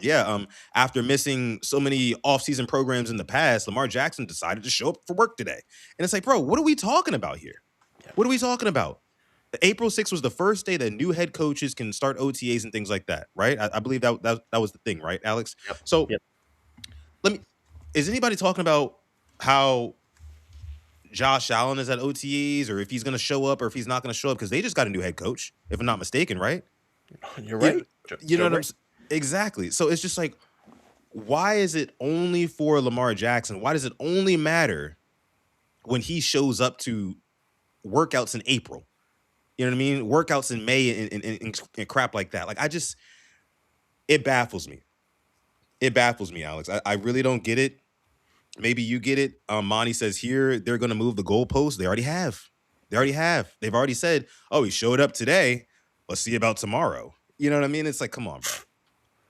yeah, after missing so many offseason programs in the past, Lamar Jackson decided to show up for work today. And it's like, bro, what are we talking about here? What are we talking about? April 6th was the first day that new head coaches can start OTAs and things like that, right? I believe that was the thing, right, Alex? Yep. So Yep. is anybody talking about how Josh Allen is at OTAs, or if he's going to show up or if he's not going to show up? Because they just got a new head coach, if I'm not mistaken, right? You're right. You know what I'm saying? Exactly. So it's just like, why is it only for Lamar Jackson? Why does it only matter when he shows up to workouts in April? You know what I mean? Workouts in May and crap like that. Like, it baffles me. It baffles me, Alex. I really don't get it. Maybe you get it. Monty says here they're going to move the goalposts. They already have. They've already said, oh, he showed up today. Let's see about tomorrow. You know what I mean? It's like, come on, bro.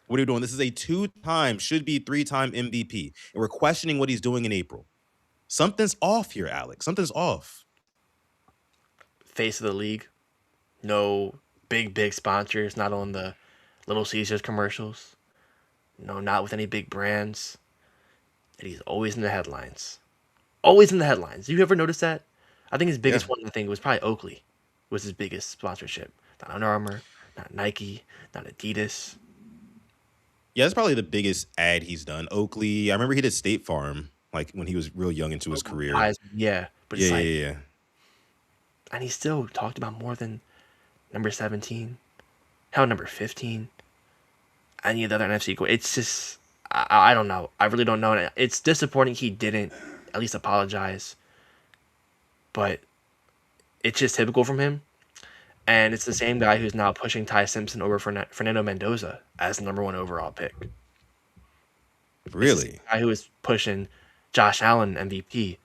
What are you doing? This is a 2-time, should be 3-time MVP. And we're questioning what he's doing in April. Something's off here, Alex. Something's off. Face of the league. No big sponsors. Not on the Little Caesars commercials. No, not with any big brands. And he's always in the headlines. Always in the headlines. You ever notice that? I think his biggest one, was probably Oakley. Was his biggest sponsorship. Not Under Armour, not Nike, not Adidas. Yeah, that's probably the biggest ad he's done. Oakley. I remember he did State Farm, like when he was real young into his career. Yeah. But Yeah. And he still talked about more than number 17. Hell, number 15. Any of the other NFC. It's just, I don't know. I really don't know. It's disappointing he didn't at least apologize. But it's just typical from him. And it's the same guy who's now pushing Ty Simpson over Fernando Mendoza as the number 1 overall pick. Really? It's the guy who is pushing Josh Allen MVP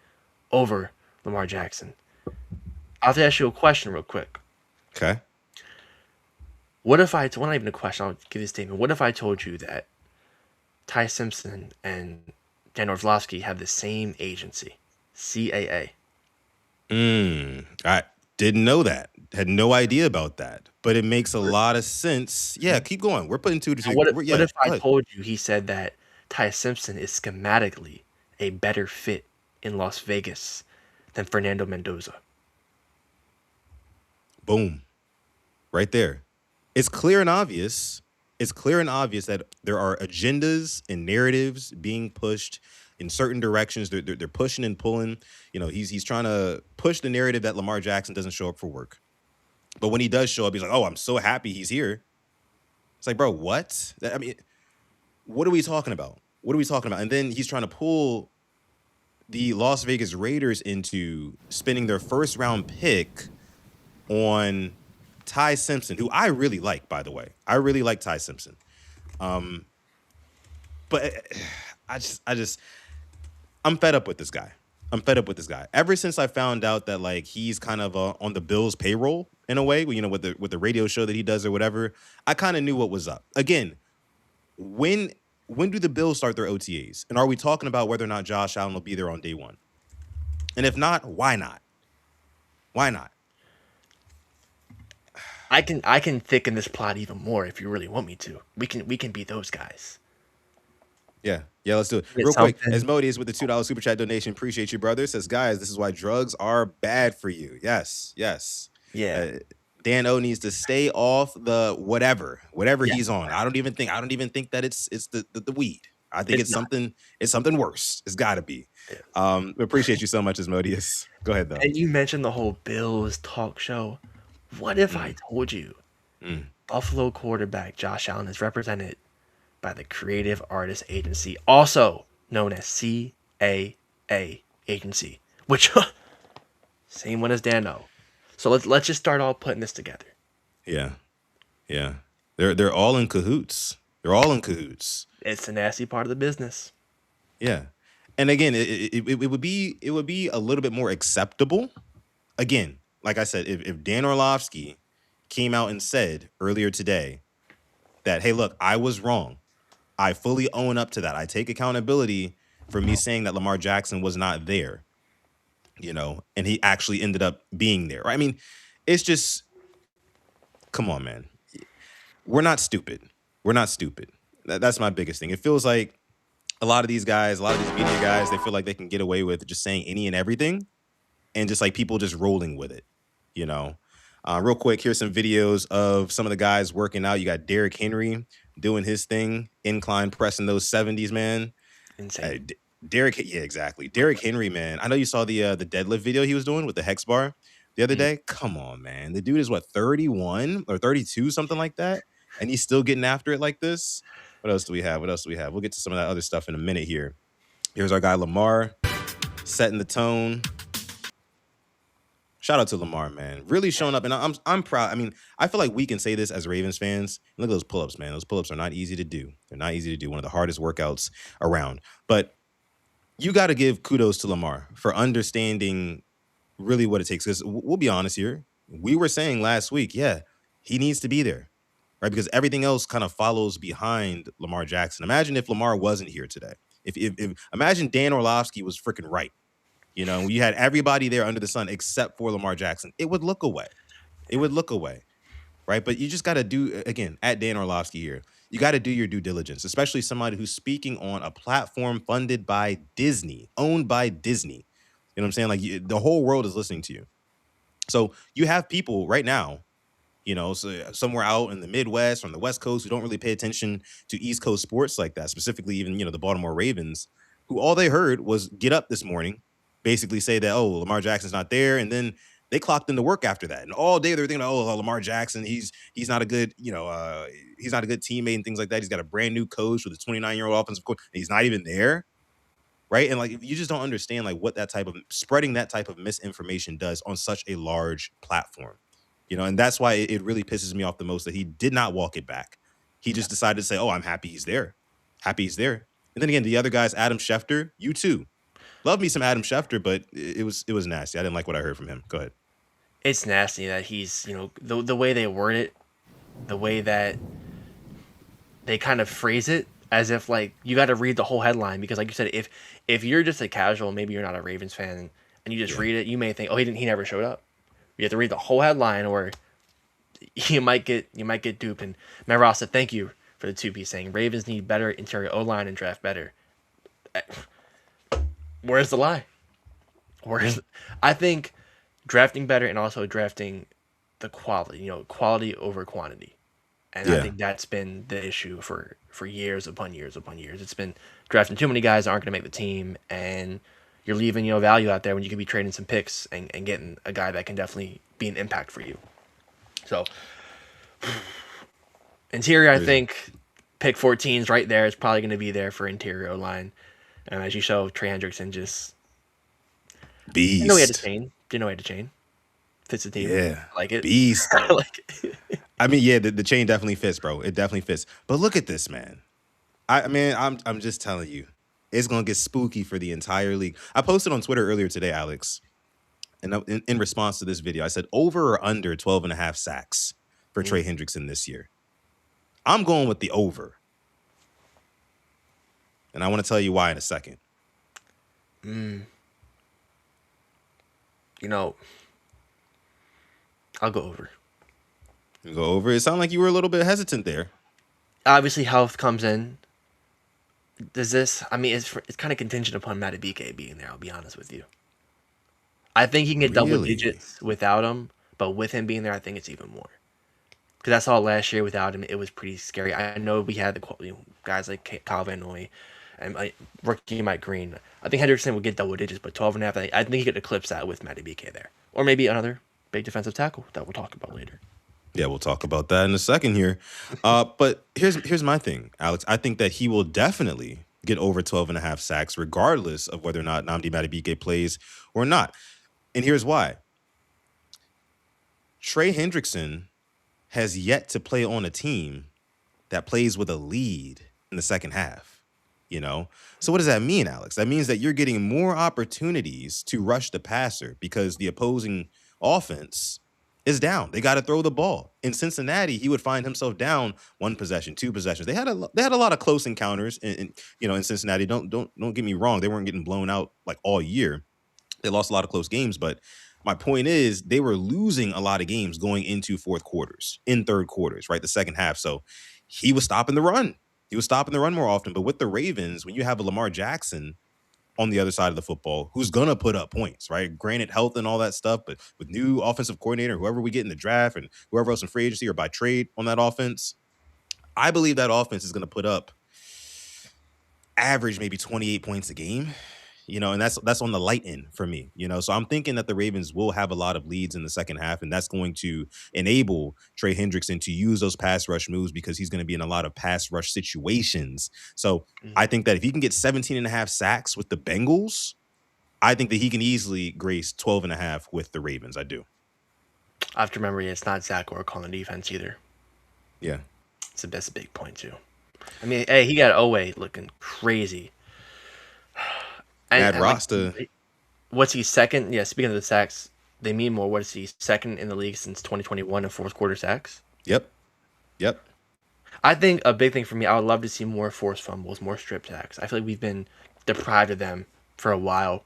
over Lamar Jackson. I'll have to ask you a question real quick. Okay. Not even a question, I'll give you a statement. What if I told you that Ty Simpson and Dan Orlovsky have the same agency, CAA? I didn't know that. Had no idea about that. But it makes a lot of sense. Yeah, keep going. We're putting 2 to 2. What if I told you he said that Ty Simpson is schematically a better fit in Las Vegas than Fernando Mendoza? Boom. Right there. It's clear and obvious. It's clear and obvious that there are agendas and narratives being pushed in certain directions. They're pushing and pulling. He's trying to push the narrative that Lamar Jackson doesn't show up for work. But when he does show up, he's like, oh, I'm so happy he's here. It's like, bro, what? What are we talking about? And then he's trying to pull the Las Vegas Raiders into spending their first round pick on Ty Simpson, who I really like, by the way. I really like Ty Simpson. But I'm fed up with this guy. Ever since I found out that like he's kind of on the Bills payroll in a way, with the radio show that he does or whatever, I kind of knew what was up. Again, when do the Bills start their OTAs? And are we talking about whether or not Josh Allen will be there on day 1? And if not, why not? Why not? I can thicken this plot even more if you really want me to. We can be those guys. Yeah, let's do it. Real quick, Asmodeus with the $2 super chat donation. Appreciate you, brother. Says, guys, this is why drugs are bad for you. Yes. Yeah. Dan O needs to stay off the whatever he's on. I don't even think that it's the weed. I think It's not. it's something worse. It's got to be. Yeah. Appreciate you so much, Asmodeus. Go ahead though. And you mentioned the whole Bills talk show. What if I Mm, told you mm. Buffalo quarterback Josh Allen is represented by the Creative Artist Agency, also known as CAA Agency, which same one as Dano. So let's just start all putting this together. Yeah, yeah. They're all in cahoots. They're all in cahoots. It's the nasty part of the business. Yeah. And again, it would be a little bit more acceptable. Again, like I said, if Dan Orlovsky came out and said earlier today that, hey, look, I was wrong. I fully own up to that. I take accountability for me saying that Lamar Jackson was not there, and he actually ended up being there. Right? I mean, it's just, come on, man. We're not stupid. We're not stupid. That's my biggest thing. It feels like a lot of these guys, a lot of these media guys, they feel like they can get away with just saying any and everything and just like people just rolling with it, you know. Real quick, here's some videos of some of the guys working out. You got Derrick Henry doing his thing, incline pressing those 70s, man. Insane. Yeah, exactly. Derrick Henry, man. I know you saw the deadlift video he was doing with the hex bar the other day. Come on, man. The dude is what, 31 or 32, something like that, and he's still getting after it like this. What else do we have? We'll get to some of that other stuff in a minute here. Here's our guy Lamar setting the tone. Shout out to Lamar, man. Really showing up, and I'm proud. I mean, I feel like we can say this as Ravens fans. Look at those pull-ups, man. Those pull-ups are not easy to do. They're not easy to do. One of the hardest workouts around. But you got to give kudos to Lamar for understanding really what it takes. Because we'll be honest here. We were saying last week, yeah, he needs to be there, right? Because everything else kind of follows behind Lamar Jackson. Imagine if Lamar wasn't here today. If imagine Dan Orlovsky was freaking right. You had everybody there under the sun except for Lamar Jackson. It would look away. It would look away, right? But you just got to do, again, at Dan Orlovsky here, you got to do your due diligence, especially somebody who's speaking on a platform funded by Disney, owned by Disney. You know what I'm saying? Like the whole world is listening to you. So you have people right now, so somewhere out in the Midwest, from the West Coast, who don't really pay attention to East Coast sports like that, specifically even, the Baltimore Ravens, who all they heard was get up this morning, basically say that, oh, Lamar Jackson's not there. And then they clocked into work after that. And all day they're thinking, oh, Lamar Jackson, he's not a good, he's not a good teammate and things like that. He's got a brand new coach with a 29-year-old offensive coach. And he's not even there. Right. And like, you just don't understand like what spreading that type of misinformation does on such a large platform. And that's why it really pisses me off the most that he did not walk it back. He just decided to say, oh, I'm happy he's there. Happy he's there. And then again, the other guys, Adam Schefter, you too. Love me some Adam Schefter, but it was nasty. I didn't like what I heard from him. Go ahead. It's nasty that he's, the way they word it, the way that they kind of phrase it as if like you got to read the whole headline, because like you said, if you're just a casual, maybe you're not a Ravens fan and you just read it, you may think, oh, he never showed up. You have to read the whole headline or you might get duped. And Matt Ross said, thank you for the 2-piece saying Ravens need better interior O-line and draft better. Where's the lie? I think drafting better and also drafting the quality, quality over quantity. And I think that's been the issue for years upon years upon years. It's been drafting too many guys that aren't going to make the team, and you're leaving, value out there when you could be trading some picks and getting a guy that can definitely be an impact for you. So, interior, I think pick 14 is right there. It's probably going to be there for interior line. And as you show, Trey Hendrickson just beast. Didn't know he had a chain. Fits the team. Yeah, I like it. Beast. I like it. I mean, yeah, the chain definitely fits, bro. It definitely fits. But look at this, man. I'm just telling you, it's gonna get spooky for the entire league. I posted on Twitter earlier today, Alex, and in response to this video, I said over or under 12.5 sacks for Trey Hendrickson this year. I'm going with the over, and I want to tell you why in a second. I'll go over. You go over. It sounded like you were a little bit hesitant there. Obviously, health comes in. Does this? I mean, it's kind of contingent upon Matabike being there. I'll be honest with you. I think he can get double digits without him, but with him being there, I think it's even more. Because I saw last year without him, it was pretty scary. I know we had the guys like Kyle Van Noy, and rookie Mike Green. I think Hendrickson would get double digits, but 12.5. I think he could eclipse that with Matty BK there, or maybe another big defensive tackle that we'll talk about later. Yeah, we'll talk about that in a second here. But here's my thing, Alex. I think that he will definitely get over 12.5 sacks, regardless of whether or not Nnamdi Madubuike plays or not. And here's why. Trey Hendrickson has yet to play on a team that plays with a lead in the second half. So what does that mean, Alex? That means that you're getting more opportunities to rush the passer because the opposing offense is down. They got to throw the ball. In Cincinnati, he would find himself down 1 possession, 2 possessions. They had a lot of close encounters in Cincinnati. Don't get me wrong. They weren't getting blown out like all year. They lost a lot of close games, but my point is they were losing a lot of games going into fourth quarters, in third quarters, right? The second half. So he was stopping the run. He was stopping the run more often. But with the Ravens, when you have a Lamar Jackson on the other side of the football, who's going to put up points, right? Granted, health and all that stuff, but with new offensive coordinator, whoever we get in the draft and whoever else in free agency or by trade on that offense, I believe that offense is going to put up average maybe 28 points a game. And that's on the light end for me, So I'm thinking that the Ravens will have a lot of leads in the second half, and that's going to enable Trey Hendrickson to use those pass rush moves because he's going to be in a lot of pass rush situations. So I think that if he can get 17.5 sacks with the Bengals, I think that he can easily grace 12.5 with the Ravens. I do. I have to remember it's not Zach or calling defense either. Yeah. That's a big point too. I mean, hey, he got Owe looking crazy. Mad roster. What's he second? Yeah, speaking of the sacks, they mean more. What is he second in the league since 2021 in fourth quarter sacks? Yep. I think a big thing for me, I would love to see more forced fumbles, more strip sacks. I feel like we've been deprived of them for a while.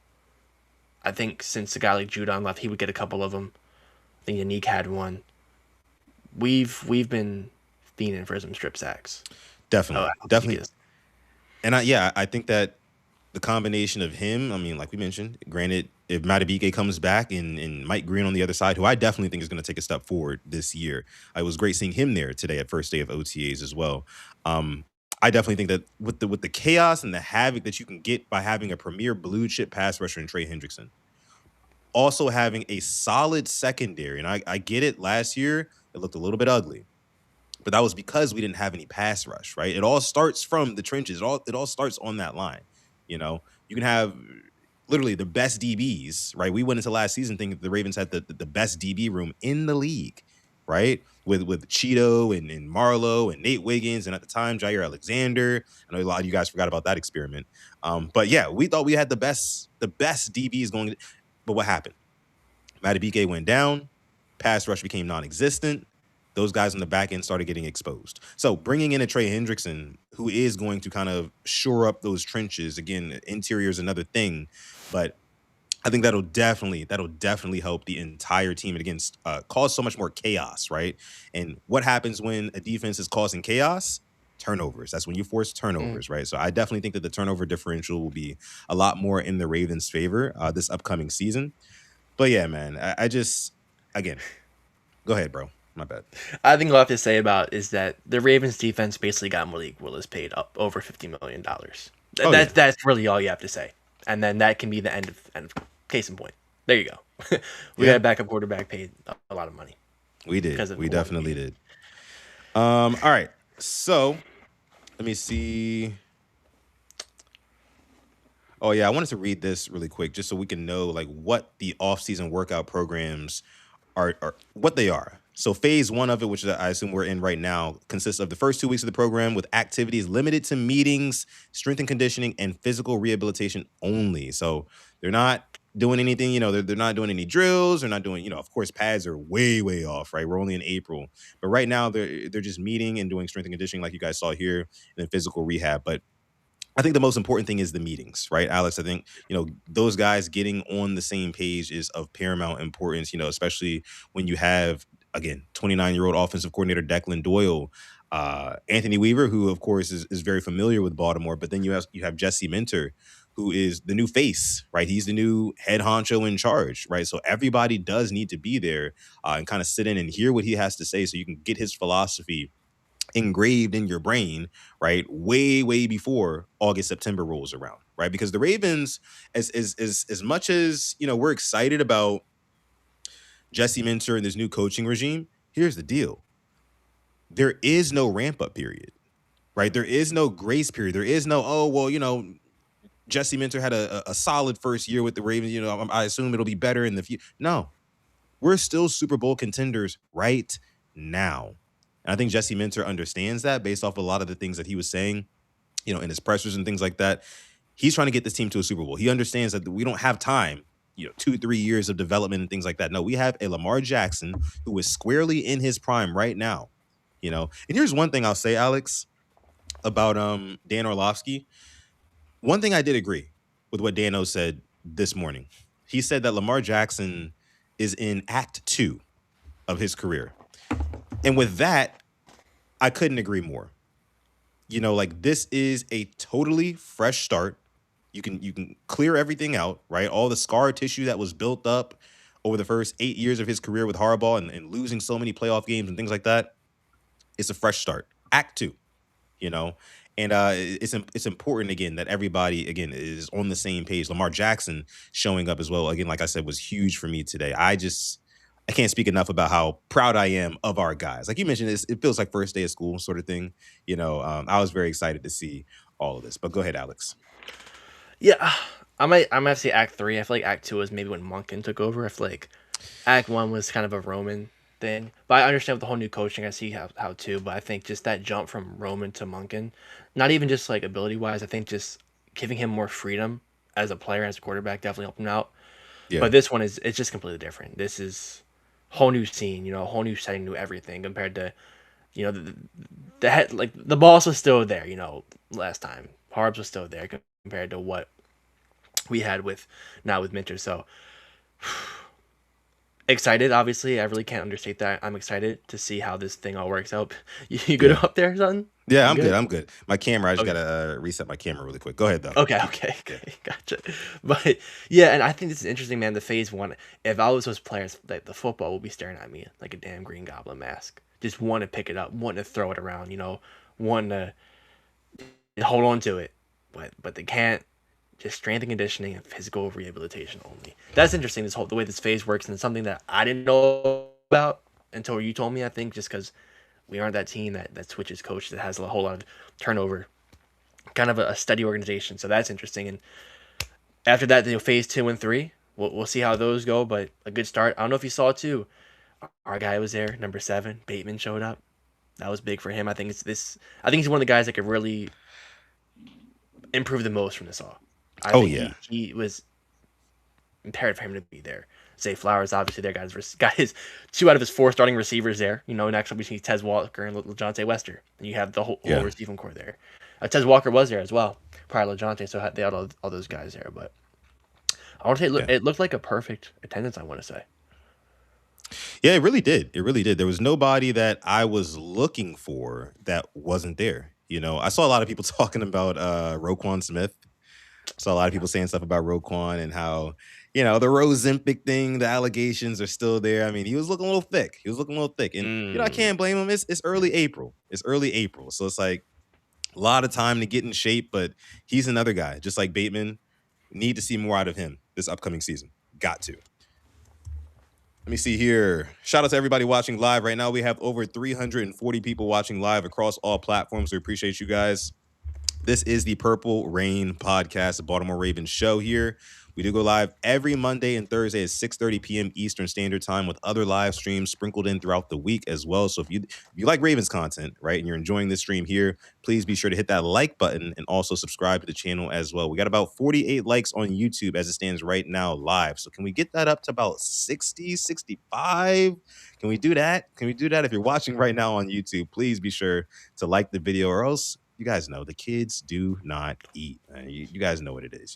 I think since a guy like Judon left, he would get a couple of them. I think Yannick had one. We've been fiending for some strip sacks. Definitely. And I think that the combination of him, I mean, like we mentioned, granted, if Madubuike comes back and Mike Green on the other side, who I definitely think is going to take a step forward this year. It was great seeing him there today at first day of OTAs as well. I definitely think that with the chaos and the havoc that you can get by having a premier blue chip pass rusher in Trey Hendrickson, also having a solid secondary, and I get it, last year it looked a little bit ugly. But that was because we didn't have any pass rush, right? It all starts from the trenches. It all starts on that line. You can have literally the best DBs, right? We went into last season thinking the Ravens had the best DB room in the league, right? With Cheeto and Marlowe and Nate Wiggins and at the time Jair Alexander. I know a lot of you guys forgot about that experiment. But yeah, we thought we had the best DBs going. But what happened? Madubuike went down. Pass rush became non-existent. Those guys on the back end started getting exposed. So bringing in a Trey Hendrickson, who is going to kind of shore up those trenches. Again, interior is another thing, but I think that'll definitely help the entire team. And again, cause so much more chaos, right? And what happens when a defense is causing chaos? Turnovers. That's when you force turnovers, right? So I definitely think that the turnover differential will be a lot more in the Ravens' favor this upcoming season. But yeah, man, I just, again, go ahead, bro. My bad. I think all I have to say about is that the Ravens defense basically got Malik Willis paid up over $50 million. That's really all you have to say. And then that can be the end of case in point. There you go. We got a backup quarterback paid a lot of money. We did. We definitely did. All right. So let me see. Oh yeah, I wanted to read this really quick just so we can know like what the off-season workout programs are what they are. So phase 1 of it, which I assume we're in right now, consists of the first 2 weeks of the program with activities limited to meetings, strength and conditioning, and physical rehabilitation only. So they're not doing anything, they're not doing any drills. They're not doing, of course, pads are way, way off, right? We're only in April. But right now they're just meeting and doing strength and conditioning like you guys saw here, and then physical rehab. But I think the most important thing is the meetings, right, Alex? I think, those guys getting on the same page is of paramount importance, especially when you have, again, 29-year-old offensive coordinator Declan Doyle, Anthony Weaver, who, of course, is very familiar with Baltimore. But then you have Jesse Minter, who is the new face, right? He's the new head honcho in charge, right? So everybody does need to be there and kind of sit in and hear what he has to say so you can get his philosophy engraved in your brain, right? Way before August, September rolls around, right? Because the Ravens, as much as we're excited about Jesse Minter and this new coaching regime, here's the deal: there is no ramp up period, right? There is no grace period. There is no, oh well, Jesse Minter had a solid first year with the Ravens. I assume it'll be better in the future. No, we're still Super Bowl contenders right now. And I think Jesse Minter understands that based off a lot of the things that he was saying, in his pressers and things like that. He's trying to get this team to a Super Bowl. He understands that we don't have time, 2-3 years of development and things like that. No, we have a Lamar Jackson who is squarely in his prime right now. And here's one thing I'll say, Alex, about Dan Orlovsky. One thing I did agree with what Dano said this morning. He said that Lamar Jackson is in Act 2 of his career. And with that, I couldn't agree more. This is a totally fresh start. You can clear everything out, right? All the scar tissue that was built up over the first 8 years of his career with Harbaugh and losing so many playoff games and things like that. It's a fresh start. Act 2, And it's important, again, that everybody, again, is on the same page. Lamar Jackson showing up as well, again, like I said, was huge for me today. I can't speak enough about how proud I am of our guys. Like you mentioned, it feels like first day of school sort of thing. I was very excited to see all of this. But go ahead, Alex. Yeah, I might have to say Act 3. I feel like Act 2 was maybe when Monken took over. I feel like Act 1 was kind of a Roman thing. But I understand with the whole new coaching, I see how too. But I think just that jump from Roman to Monken, not even just like ability-wise, I think just giving him more freedom as a player, as a quarterback, definitely helped him out. Yeah. But this one it's just completely different. This is whole new scene, whole new setting, new everything compared to, the head, like the boss was still there, last time. Harbs was still there compared to what we had with Minter. So excited, obviously. I really can't understate that. I'm excited to see how this thing all works out. You good up there, son? Yeah, I'm good. My camera, I just gotta reset my camera really quick. Go ahead, though. Okay, gotcha. But yeah, and I think this is interesting, man. The phase one, if I was those players, like the football will be staring at me like a damn Green Goblin mask. Just want to pick it up, wanting to throw it around, wanting to hold on to it, but they can't. Just strength and conditioning and physical rehabilitation only. That's interesting. The way this phase works, and it's something that I didn't know about until you told me. I think just because we aren't that team that switches coach, that has a whole lot of turnover, kind of a steady organization. So that's interesting. And after that, phase 2 and 3, we'll see how those go. But a good start. I don't know if you saw it too. Our guy was there, number 7. Bateman showed up. That was big for him. I think he's one of the guys that could really improve the most from this all. I think he was imperative for him to be there. Zay Flowers, obviously, there got his 2 out of his 4 starting receivers there. Next up between Tez Walker and LeJohntay Wester, and you have the whole receiving core there. Tez Walker was there as well prior to LeJohntay, so they had all those guys there. But I want to say it looked like a perfect attendance. I want to say. Yeah, it really did. There was nobody that I was looking for that wasn't there. I saw a lot of people talking about Roquan Smith. Saw a lot of people saying stuff about Roquan and how, the Rozempic thing, the allegations are still there. I mean, he was looking a little thick. And, I can't blame him. It's early April. So it's like a lot of time to get in shape, but he's another guy, just like Bateman. Need to see more out of him this upcoming season. Got to. Let me see here. Shout out to everybody watching live right now. We have over 340 people watching live across all platforms. We appreciate you guys. This is the Purple Rain Podcast, the Baltimore Ravens show here. We do go live every Monday and Thursday at 6:30 p.m. Eastern Standard Time with other live streams sprinkled in throughout the week as well. So if you like Ravens content, right, and you're enjoying this stream here, please be sure to hit that like button and also subscribe to the channel as well. We got about 48 likes on YouTube as it stands right now live. So can we get that up to about 60, 65? Can we do that? If you're watching right now on YouTube, please be sure to like the video, or else you guys know the kids do not eat. You guys know what it is.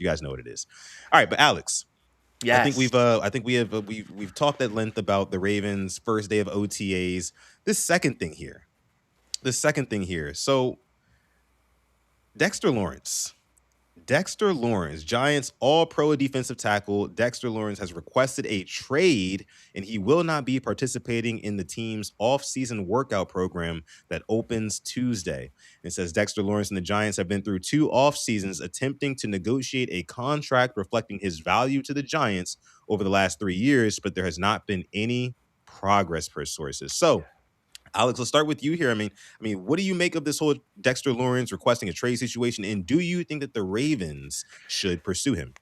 All right, but Alex, yes. I think we've talked at length about the Ravens' first day of OTAs. This second thing here. So Dexter Lawrence Dexter Lawrence, Giants all-pro defensive tackle. Dexter Lawrence has requested a trade, and he will not be participating in the team's off-season workout program that opens Tuesday. It says Dexter Lawrence and the Giants have been through 2 off seasons attempting to negotiate a contract reflecting his value to the Giants over the last 3 years, but there has not been any progress per sources. So, Alex, let's start with you here. I mean, what do you make of this whole Dexter Lawrence requesting a trade situation, and do you think that the Ravens should pursue him?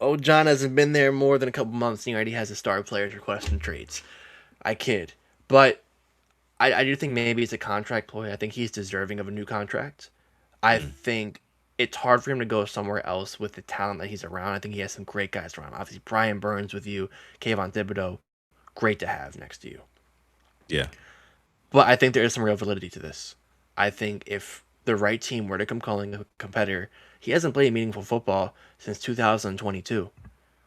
Oh, John hasn't been there more than a couple months, and he already has a star players requesting trades. I kid. But I do think maybe it's a contract ploy. I think he's deserving of a new contract. I Mhm. think it's hard for him to go somewhere else with the talent that he's around. I think he has some great guys around. Obviously, Brian Burns with you, Kayvon Thibodeau, great to have next to you. Yeah. But I think there is some real validity to this. I think if the right team were to come calling a competitor, he hasn't played meaningful football since 2022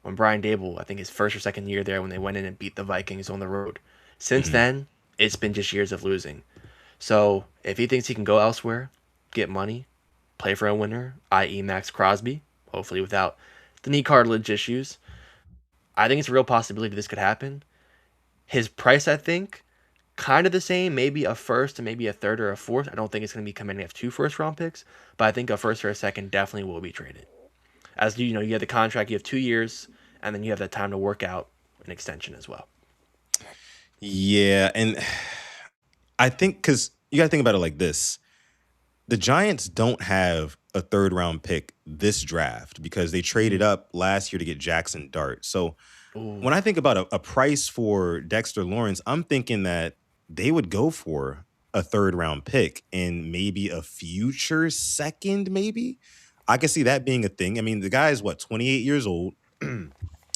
when Brian Dable, I think his first or second year there when they went in and beat the Vikings on the road. Since Mhm. then, it's been just years of losing. So if he thinks he can go elsewhere, get money, play for a winner, i.e., Max Crosby, hopefully without the knee cartilage issues, I think it's a real possibility this could happen. His price, I think, kind of the same, maybe a first and maybe a third or a fourth. I don't think it's going to be commanding of 2 first round picks, but I think a first or a second definitely will be traded. As you know, you have the contract, you have 2 years, and then you have that time to work out an extension as well. Yeah, and I think because you got to think about it like this: the Giants don't have a third round pick this draft because they traded Mm. up last year to get Jackson Dart. So Ooh. when I think about a price for Dexter Lawrence, I'm thinking that they would go for a third round pick and maybe a future second, maybe. I can see that being a thing. I mean, the guy is what, 28 years old,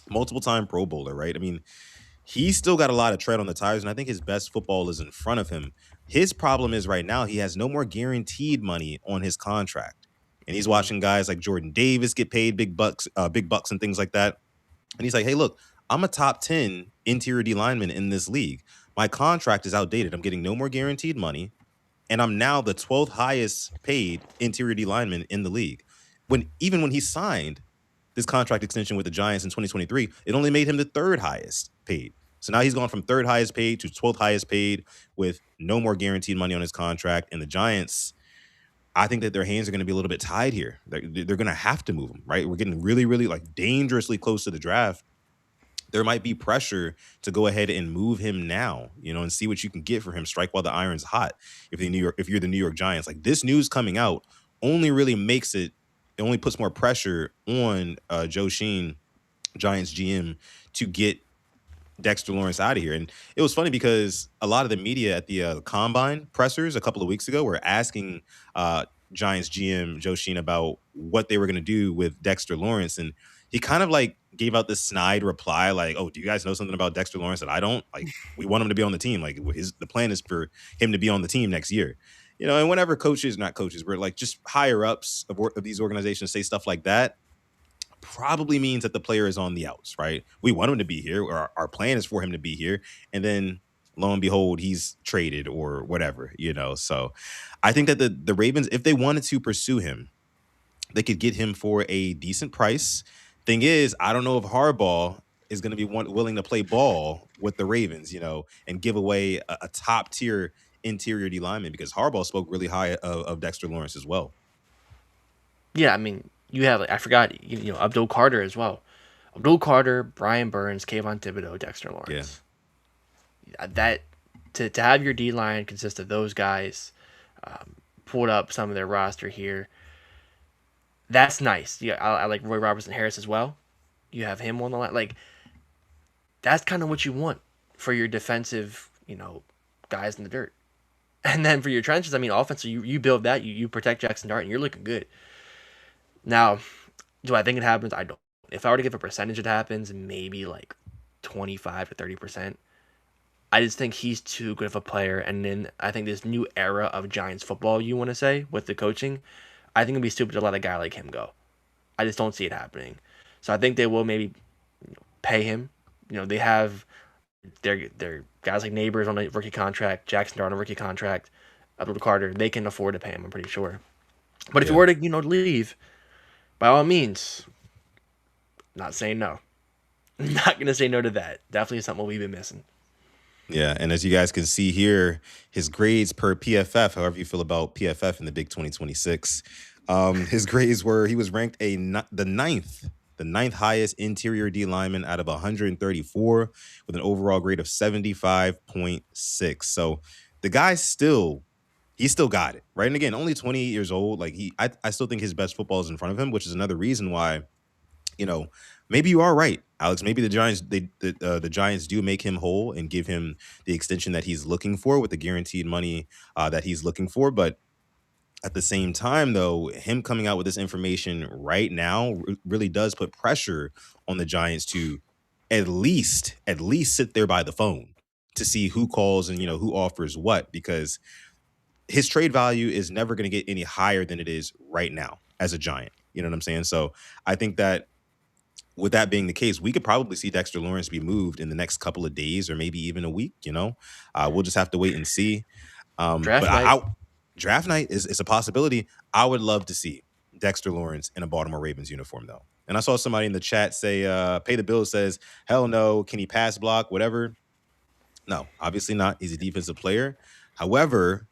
multiple time Pro Bowler, right? I mean, he's still got a lot of tread on the tires, and I think his best football is in front of him. His problem is right now he has no more guaranteed money on his contract. And he's Mm. watching guys like Jordan Davis get paid big bucks and things like that. And he's like, hey, look, I'm a top 10 interior D lineman in this league. My contract is outdated. I'm getting no more guaranteed money. And I'm now the 12th highest paid interior D lineman in the league. Even when he signed this contract extension with the Giants in 2023, it only made him the third highest paid. So now he's gone from third highest paid to 12th highest paid with no more guaranteed money on his contract. And the Giants, I think that their hands are going to be a little bit tied here. They're going to have to move him, right? We're getting really, really like dangerously close to the draft. There might be pressure to go ahead and move him now, and see what you can get for him. Strike while the iron's hot. If you're the New York Giants, like this news coming out only really makes it. It only puts more pressure on Joe Sheen, Giants GM, to get Dexter Lawrence out of here. And it was funny because a lot of the media at the combine pressers a couple of weeks ago were asking Giants GM Joe Sheen about what they were going to do with Dexter Lawrence. And he kind of like gave out this snide reply like, oh, do you guys know something about Dexter Lawrence that I don't? Like, we want him to be on the team. Like, the plan is for him to be on the team next year. And whenever coaches, not coaches, but like just higher ups of these organizations say stuff like that, probably means that the player is on the outs, right? We want him to be here, or our plan is for him to be here. And then lo and behold, he's traded or whatever. So I think that the Ravens, if they wanted to pursue him, they could get him for a decent price. Thing is, I don't know if Harbaugh is going to be willing to play ball with the Ravens, and give away a top tier interior D lineman, because Harbaugh spoke really high of Dexter Lawrence as well. Yeah, I mean, you have, like, I forgot, Abdul Carter as well. Abdul Carter, Brian Burns, Kayvon Thibodeau, Dexter Yeah. Lawrence. That to have your D line consist of those guys, pulled up some of their roster here. That's nice. Yeah, I like Roy Robertson Harris as well. You have him on the line. Like, that's kind of what you want for your defensive, guys in the dirt. And then for your trenches, I mean, offense, you build that, you protect Jackson Dart, and you're looking good. Now, do I think it happens? I don't. If I were to give a percentage, it happens, maybe like 25 to 30%. I just think he's too good of a player. And then I think this new era of Giants football, you want to say, with the coaching, I think it'd be stupid to let a guy like him go. I just don't see it happening. So I think they will maybe pay him. They have their guys like Neighbors on a rookie contract, Jackson Dart on a rookie contract, Abdul Carter. They can afford to pay him, I'm pretty sure. But if you Yeah. were to, leave, by all means, not saying no. Not gonna say no to that. Definitely something we've been missing. Yeah, and as you guys can see here, his grades per PFF, however you feel about PFF in the Big 2026, his grades were he was ranked the ninth highest interior D lineman out of 134 with an overall grade of 75.6. So the guy he still got it, right? And again, only 28 years old. Like I still think his best football is in front of him, which is another reason why you know, maybe you are right, Alex. Maybe the Giants do make him whole and give him the extension that he's looking for with the guaranteed money that he's looking for. But at the same time, though, him coming out with this information right now really does put pressure on the Giants to at least sit there by the phone to see who calls and who offers what, because his trade value is never going to get any higher than it is right now as a Giant. You know what I'm saying? So I think that with that being the case, we could probably see Dexter Lawrence be moved in the next couple of days or maybe even a week. We'll just have to wait and see. But Draft night. draft night is a possibility. I would love to see Dexter Lawrence in a Baltimore Ravens uniform, though. And I saw somebody in the chat say, "Pay the bill." Says, "Hell no, can he pass block? Whatever." No, obviously not. He's a defensive player. However,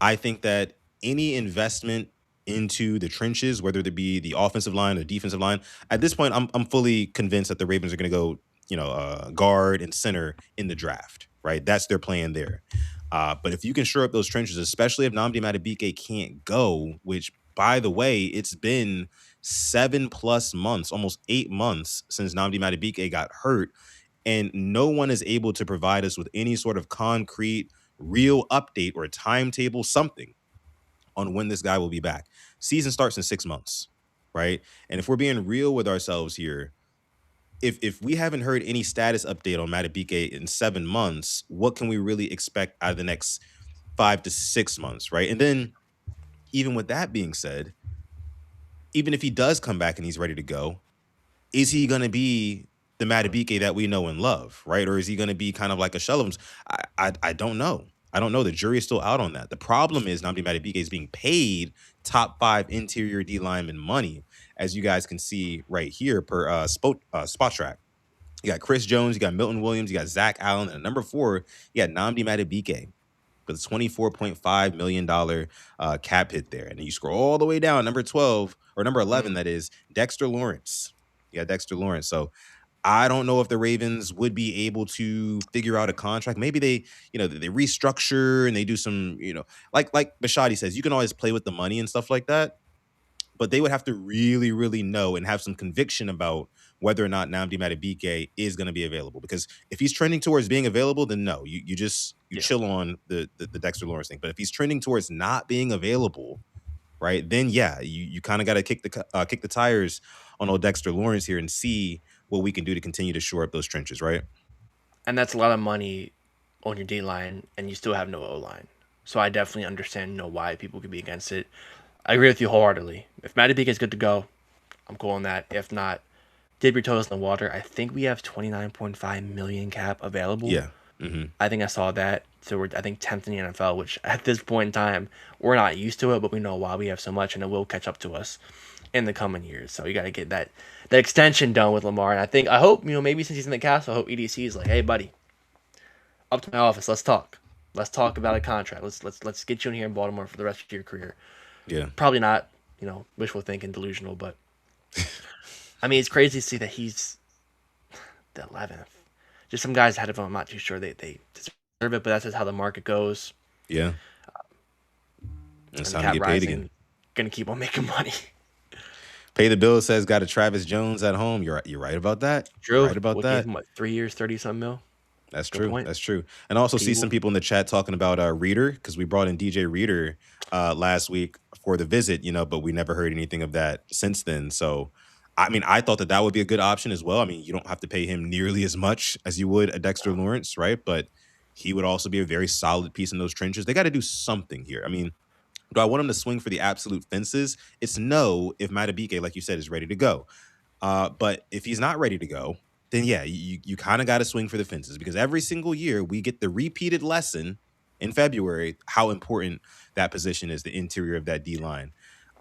I think that any investment into the trenches, whether it be the offensive line or defensive line, at this point, I'm fully convinced that the Ravens are going to go, guard and center in the draft. Right, that's their plan there. But if you can shore up those trenches, especially if Nnamdi Madubuike can't go, which by the way, it's been 7+ months, almost 8 months since Nnamdi Madubuike got hurt, and no one is able to provide us with any sort of concrete real update or a timetable, something on when this guy will be back. Season starts in 6 months, right? And if we're being real with ourselves here, if we haven't heard any status update on Madubuike in 7 months, what can we really expect out of the next 5 to 6 months, right? And then even with that being said, even if he does come back and he's ready to go, is he going to be the Madubuike that we know and love, right? Or is he going to be kind of like a shell of him? I don't know. I don't know. The jury is still out on that. The problem is Nnamdi Madubuike is being paid top 5 interior D lineman money, as you guys can see right here per Spot Track. You got Chris Jones, you got Milton Williams, you got Zach Allen, and at number 4, you got Nnamdi Madubuike with a $24.5 million cap hit there. And then you scroll all the way down, number 12, or number 11, that is, Dexter Lawrence. Yeah, Dexter Lawrence. So I don't know if the Ravens would be able to figure out a contract. Maybe they restructure and they do some, like Bashadi says, you can always play with the money and stuff like that. But they would have to really, really know and have some conviction about whether or not Nnamdi Madubuike is going to be available. Because if he's trending towards being available, then no, you chill on the Dexter Lawrence thing. But if he's trending towards not being available, right, then yeah, you kind of got to kick the tires on old Dexter Lawrence here and see what we can do to continue to shore up those trenches, right? And that's a lot of money on your D line, and you still have no O line. So I definitely understand, why people could be against it. I agree with you wholeheartedly. If Madubuike is good to go, I'm cool on that. If not, dip your toes in the water. I think we have 29.5 million cap available. Yeah. Mm-hmm. I think I saw that. So we're, I think, 10th in the NFL, which at this point in time, we're not used to it, but we know why we have so much, and it will catch up to us in the coming years. So you got to get that extension done with Lamar. And I hope, maybe since he's in the castle, I hope EDC is like, hey, buddy, up to my office. Let's talk. Let's talk about a contract. Let's get you in here in Baltimore for the rest of your career. Yeah. Probably not, wishful thinking, delusional, but I mean, it's crazy to see that he's the 11th. Just some guys ahead of him. I'm not too sure they deserve it, but that's just how the market goes. Yeah. It's And time to get paid again. Gonna keep on making money. Pay the bill says got a Travis Jones at home. You're right about that. True. You're right about that. Him, 3 years, 30-something mil? That's Good true. point. That's true. And also see some people in the chat talking about Reader, because we brought in DJ Reader last week for the visit, but we never heard anything of that since then. So, I mean, I thought that would be a good option as well. I mean, you don't have to pay him nearly as much as you would a Dexter Lawrence, right? But he would also be a very solid piece in those trenches. They got to do something here. I mean, do I want him to swing for the absolute fences? It's no if Madubuike, like you said, is ready to go. But if he's not ready to go, then yeah, you kind of got to swing for the fences, because every single year we get the repeated lesson in February how important that position is, the interior of that D line.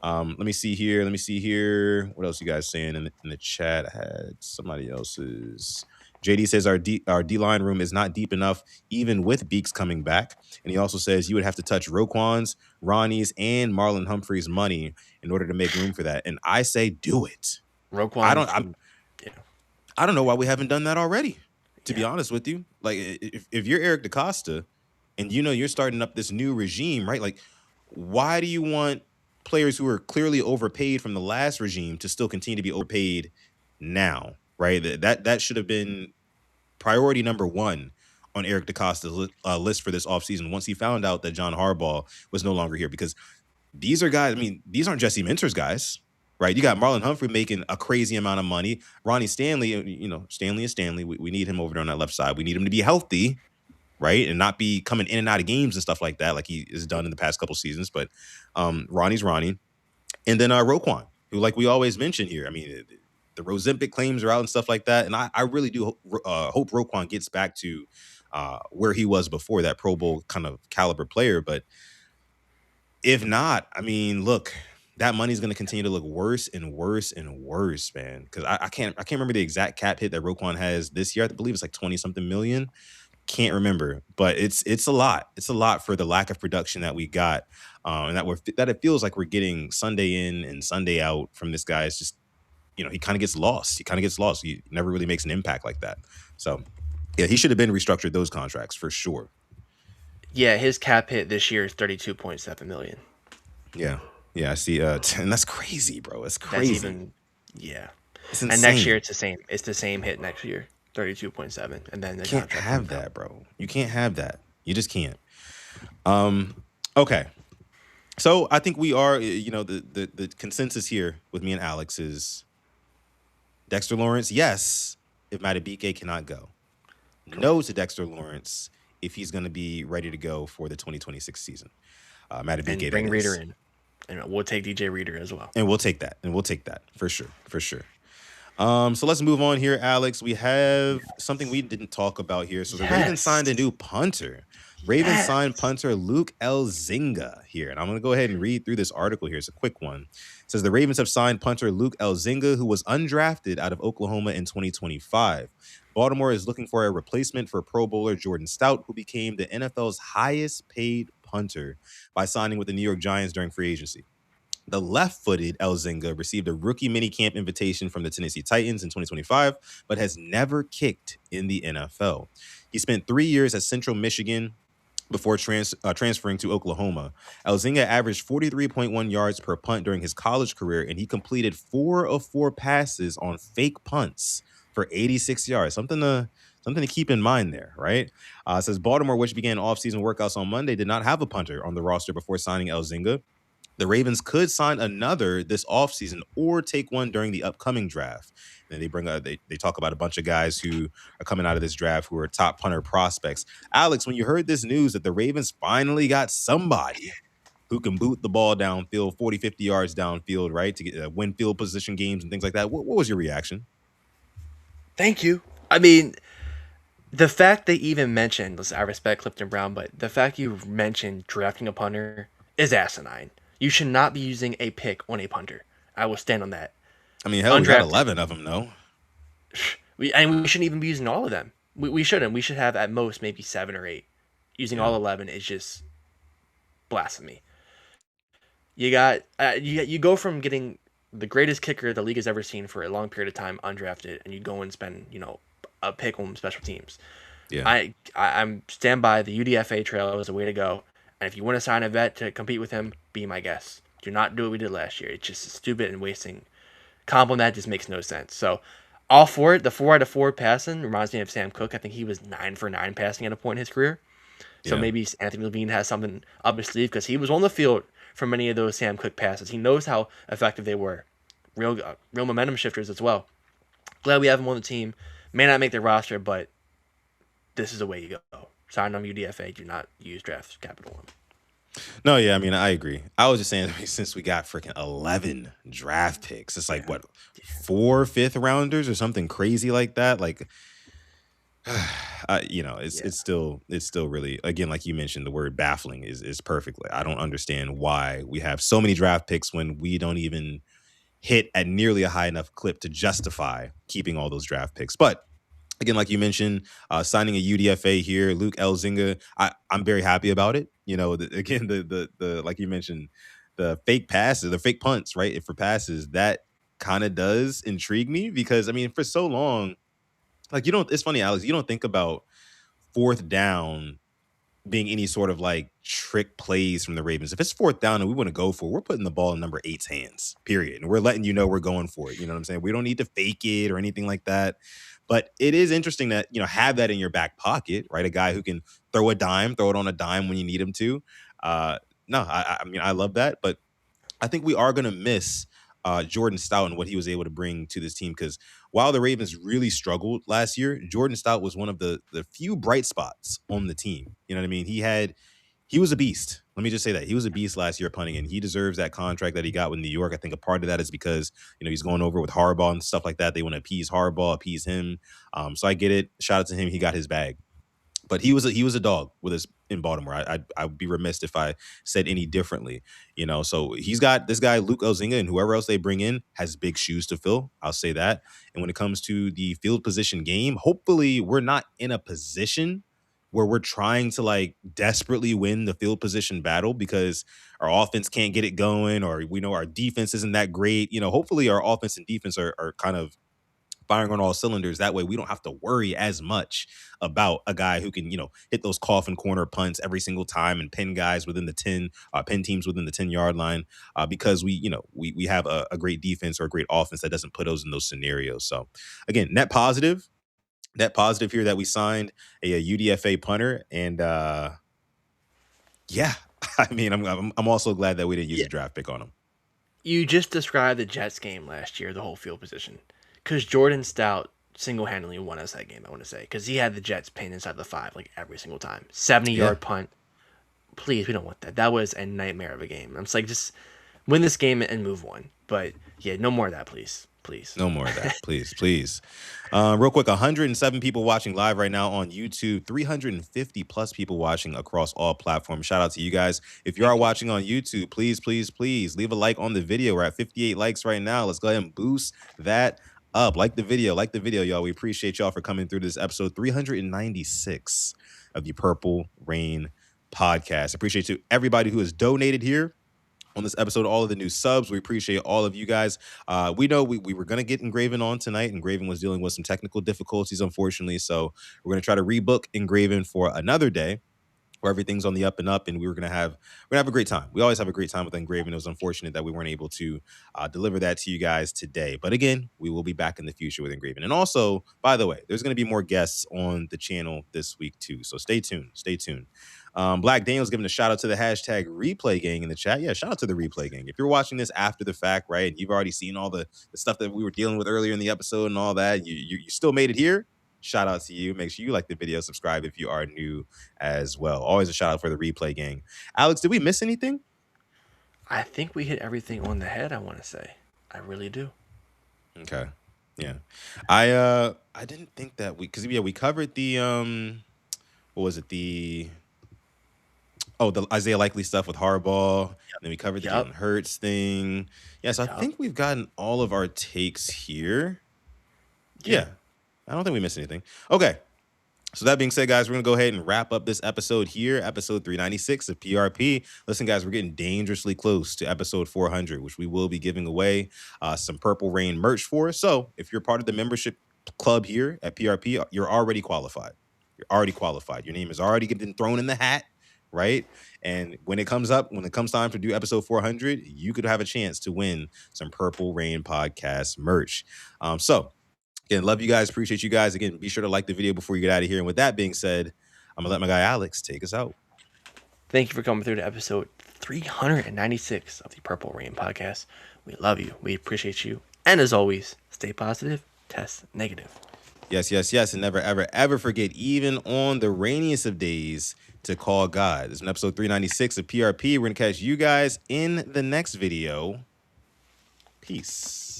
Let me see here. Let me see here. What else you guys saying in the chat? I had somebody else's. JD says our D line room is not deep enough, even with Beaks coming back. And he also says you would have to touch Roquan's, Ronnie's, and Marlon Humphrey's money in order to make room for that. And I say do it. I Roquan don't. can, yeah. I don't know why we haven't done that already. To be Yeah. honest with you, like if you're Eric DaCosta and you know you're starting up this new regime, right? Like, why do you want players who are clearly overpaid from the last regime to still continue to be overpaid now, right? That should have been priority number one on Eric DaCosta's list for this offseason once he found out that John Harbaugh was no longer here. Because these are guys, I mean, these aren't Jesse Minter's guys, right? You got Marlon Humphrey making a crazy amount of money. Ronnie Stanley, Stanley is Stanley. We need him over there on that left side. We need him to be healthy, right? And not be coming in and out of games and stuff like that, like he has done in the past couple seasons. But Ronnie's Ronnie. And then Roquan, who, like we always mention here, I mean, the Ozempic claims are out and stuff like that. And I really do hope Roquan gets back to where he was before, that Pro Bowl kind of caliber player. But if not, I mean, look, that money's going to continue to look worse and worse and worse, man. Because I can't remember the exact cap hit that Roquan has this year. I believe it's like 20-something million. Can't remember, but it's a lot. It's a lot for the lack of production that we got, and that it feels like we're getting Sunday in and Sunday out from this guy. It's just, he kind of gets lost. He never really makes an impact like that. So, yeah, he should have been restructured those contracts for sure. Yeah, his cap hit this year is $32.7 million. Yeah, I see. And that's crazy, bro. It's crazy. That's even, yeah. It's insane. And next year it's the same. It's the same hit next year. 32.7, and then you can't have that, bro. You can't have that. You just can't. Okay. So I think we are, the consensus here with me and Alex is Dexter Lawrence, yes, if Madubuike cannot go. No to Dexter Lawrence if he's going to be ready to go for the 2026 season. Madubuike, and bring Reader in, and we'll take DJ Reader as well. And we'll take that. For sure. So let's move on here, Alex. We have something we didn't talk about here. So the Ravens signed a new punter. Ravens signed punter Luke Elzinga here. And I'm going to go ahead and read through this article here. It's a quick one. It says the Ravens have signed punter Luke Elzinga, who was undrafted out of Oklahoma in 2025. Baltimore is looking for a replacement for Pro Bowler Jordan Stout, who became the NFL's highest paid punter by signing with the New York Giants during free agency. The left-footed Elzinga received a rookie minicamp invitation from the Tennessee Titans in 2025, but has never kicked in the NFL. He spent 3 years at Central Michigan before transferring to Oklahoma. Elzinga averaged 43.1 yards per punt during his college career, and he completed 4 of 4 passes on fake punts for 86 yards. Something to keep in mind there, right? It says Baltimore, which began offseason workouts on Monday, did not have a punter on the roster before signing Elzinga. The Ravens could sign another this offseason or take one during the upcoming draft. And they bring they talk about a bunch of guys who are coming out of this draft who are top punter prospects. Alex, when you heard this news that the Ravens finally got somebody who can boot the ball downfield, 40, 50 yards downfield, right, to get win field position games and things like that, what was your reaction? Thank you. I mean, the fact they even mentioned, listen, I respect Clifton Brown, but the fact you mentioned drafting a punter is asinine. You should not be using a pick on a punter. I will stand on that. I mean, hell, we got 11 of them, though. We shouldn't even be using all of them. We shouldn't. We should have at most maybe 7 or 8. Using all 11 is just blasphemy. You got you go from getting the greatest kicker the league has ever seen for a long period of time undrafted, and you go and spend a pick on special teams. Yeah, I'm stand by the UDFA trail as a way to go. And if you want to sign a vet to compete with him, be my guest. Do not do what we did last year. It's just stupid and wasting. Comp on that just makes no sense. So, all for it. The 4 out of 4 passing reminds me of Sam Cook. I think he was 9 for 9 passing at a point in his career. So maybe Anthony Levine has something up his sleeve because he was on the field for many of those Sam Cook passes. He knows how effective they were. Real momentum shifters as well. Glad we have him on the team. May not make the roster, but this is the way you go. Sign on UDFA. Do not use draft capital on them. No, yeah, I mean, I agree. I was just saying, since we got freaking 11 draft picks, it's like, 4 5th rounders or something crazy like that? Like, It's Yeah. it's still really, again, like you mentioned, the word baffling is perfectly. I don't understand why we have so many draft picks when we don't even hit at nearly a high enough clip to justify keeping all those draft picks. But again, like you mentioned, signing a UDFA here, Luke Elzinga, I'm very happy about it. Again, the like you mentioned, the fake passes, the fake punts, right? If for passes, that kind of does intrigue me because I mean, for so long, like you don't. It's funny, Alex. You don't think about fourth down being any sort of like trick plays from the Ravens. If it's fourth down and we want to go for it, we're putting the ball in number eight's hands, period. And we're letting you know we're going for it. You know what I'm saying? We don't need to fake it or anything like that. But it is interesting that, have that in your back pocket, right? A guy who can throw a dime, throw it on a dime when you need him to. No, I mean, I love that. But I think we are going to miss Jordan Stout and what he was able to bring to this team because while the Ravens really struggled last year, Jordan Stout was one of the few bright spots on the team. You know what I mean? He was a beast. Let me just say that he was a beast last year punting, and he deserves that contract that he got with New York. I think a part of that is because he's going over with Harbaugh and stuff like that. They want to appease Harbaugh, appease him. So I get it. Shout out to him. He got his bag. But he was a dog with us in Baltimore. I would be remiss if I said any differently. So he's got this guy Luke Elzinga, and whoever else they bring in has big shoes to fill. I'll say that. And when it comes to the field position game, hopefully we're not in a position where we're trying to like desperately win the field position battle because our offense can't get it going, or we know our defense isn't that great. Hopefully our offense and defense are kind of firing on all cylinders. That way we don't have to worry as much about a guy who can, hit those coffin corner punts every single time and pin guys within the 10, pin teams within the 10-yard line, because we have a great defense or a great offense that doesn't put us in those scenarios. So again, net positive here that we signed a UDFA punter. And yeah, I mean, I'm also glad that we didn't use Yeah. a draft pick on him. You just described the Jets game last year, the whole field position. Because Jordan Stout single-handedly won us that game, I want to say. Because he had the Jets pinned inside the 5 like every single time. 70-yard punt. Please, we don't want that. That was a nightmare of a game. I'm just like, just win this game and move on. But yeah, no more of that, please. Please. No more of that, please, please. Real quick, 107 people watching live right now on YouTube, 350 plus people watching across all platforms. Shout out to you guys. If you are watching on YouTube, please, please, please leave a like on the video. We're at 58 likes right now. Let's go ahead and boost that up. Like the video, y'all. We appreciate y'all for coming through this episode 396 of the Purple Rain podcast. Appreciate you, everybody who has donated here on this episode, all of the new subs. We appreciate all of you guys. We know we were going to get Engraven on tonight. Engraven was dealing with some technical difficulties, unfortunately. So we're going to try to rebook Engraven for another day where everything's on the up and up, and we're gonna have a great time. We always have a great time with Engraven. It was unfortunate that we weren't able to deliver that to you guys today, but again, we will be back in the future with Engraven. And also, by the way, there's gonna be more guests on the channel this week too, so stay tuned. Black Daniel's giving a shout out to the hashtag replay gang in the chat. Yeah, shout out to the replay gang. If you're watching this after the fact, right, and you've already seen all the stuff that we were dealing with earlier in the episode and all that, you still made it here. Shout out to you. Make sure you like the video, subscribe if you are new as well. Always a shout out for the replay gang. Alex, did we miss anything? I think we hit everything on the head, I want to say. I really do. Okay. Yeah. I didn't think that we covered the what was it? The Isaiah Likely stuff with Harbaugh. Yep. Then we covered the Jalen Hurts thing. Yeah, so I think we've gotten all of our takes here. Yeah. I don't think we missed anything. Okay. So that being said, guys, we're going to go ahead and wrap up this episode here, episode 396 of PRP. Listen, guys, we're getting dangerously close to episode 400, which we will be giving away some Purple Rain merch for. So if you're part of the membership club here at PRP, you're already qualified. Your name is already getting thrown in the hat, right? And when it comes time to do episode 400, you could have a chance to win some Purple Rain podcast merch. Again, love you guys. Appreciate you guys. Again, be sure to like the video before you get out of here. And with that being said, I'm going to let my guy Alex take us out. Thank you for coming through to episode 396 of the Purple Rain podcast. We love you. We appreciate you. And as always, stay positive, test negative. Yes, yes, yes. And never, ever, ever forget, even on the rainiest of days, to call God. This is an episode 396 of PRP. We're going to catch you guys in the next video. Peace.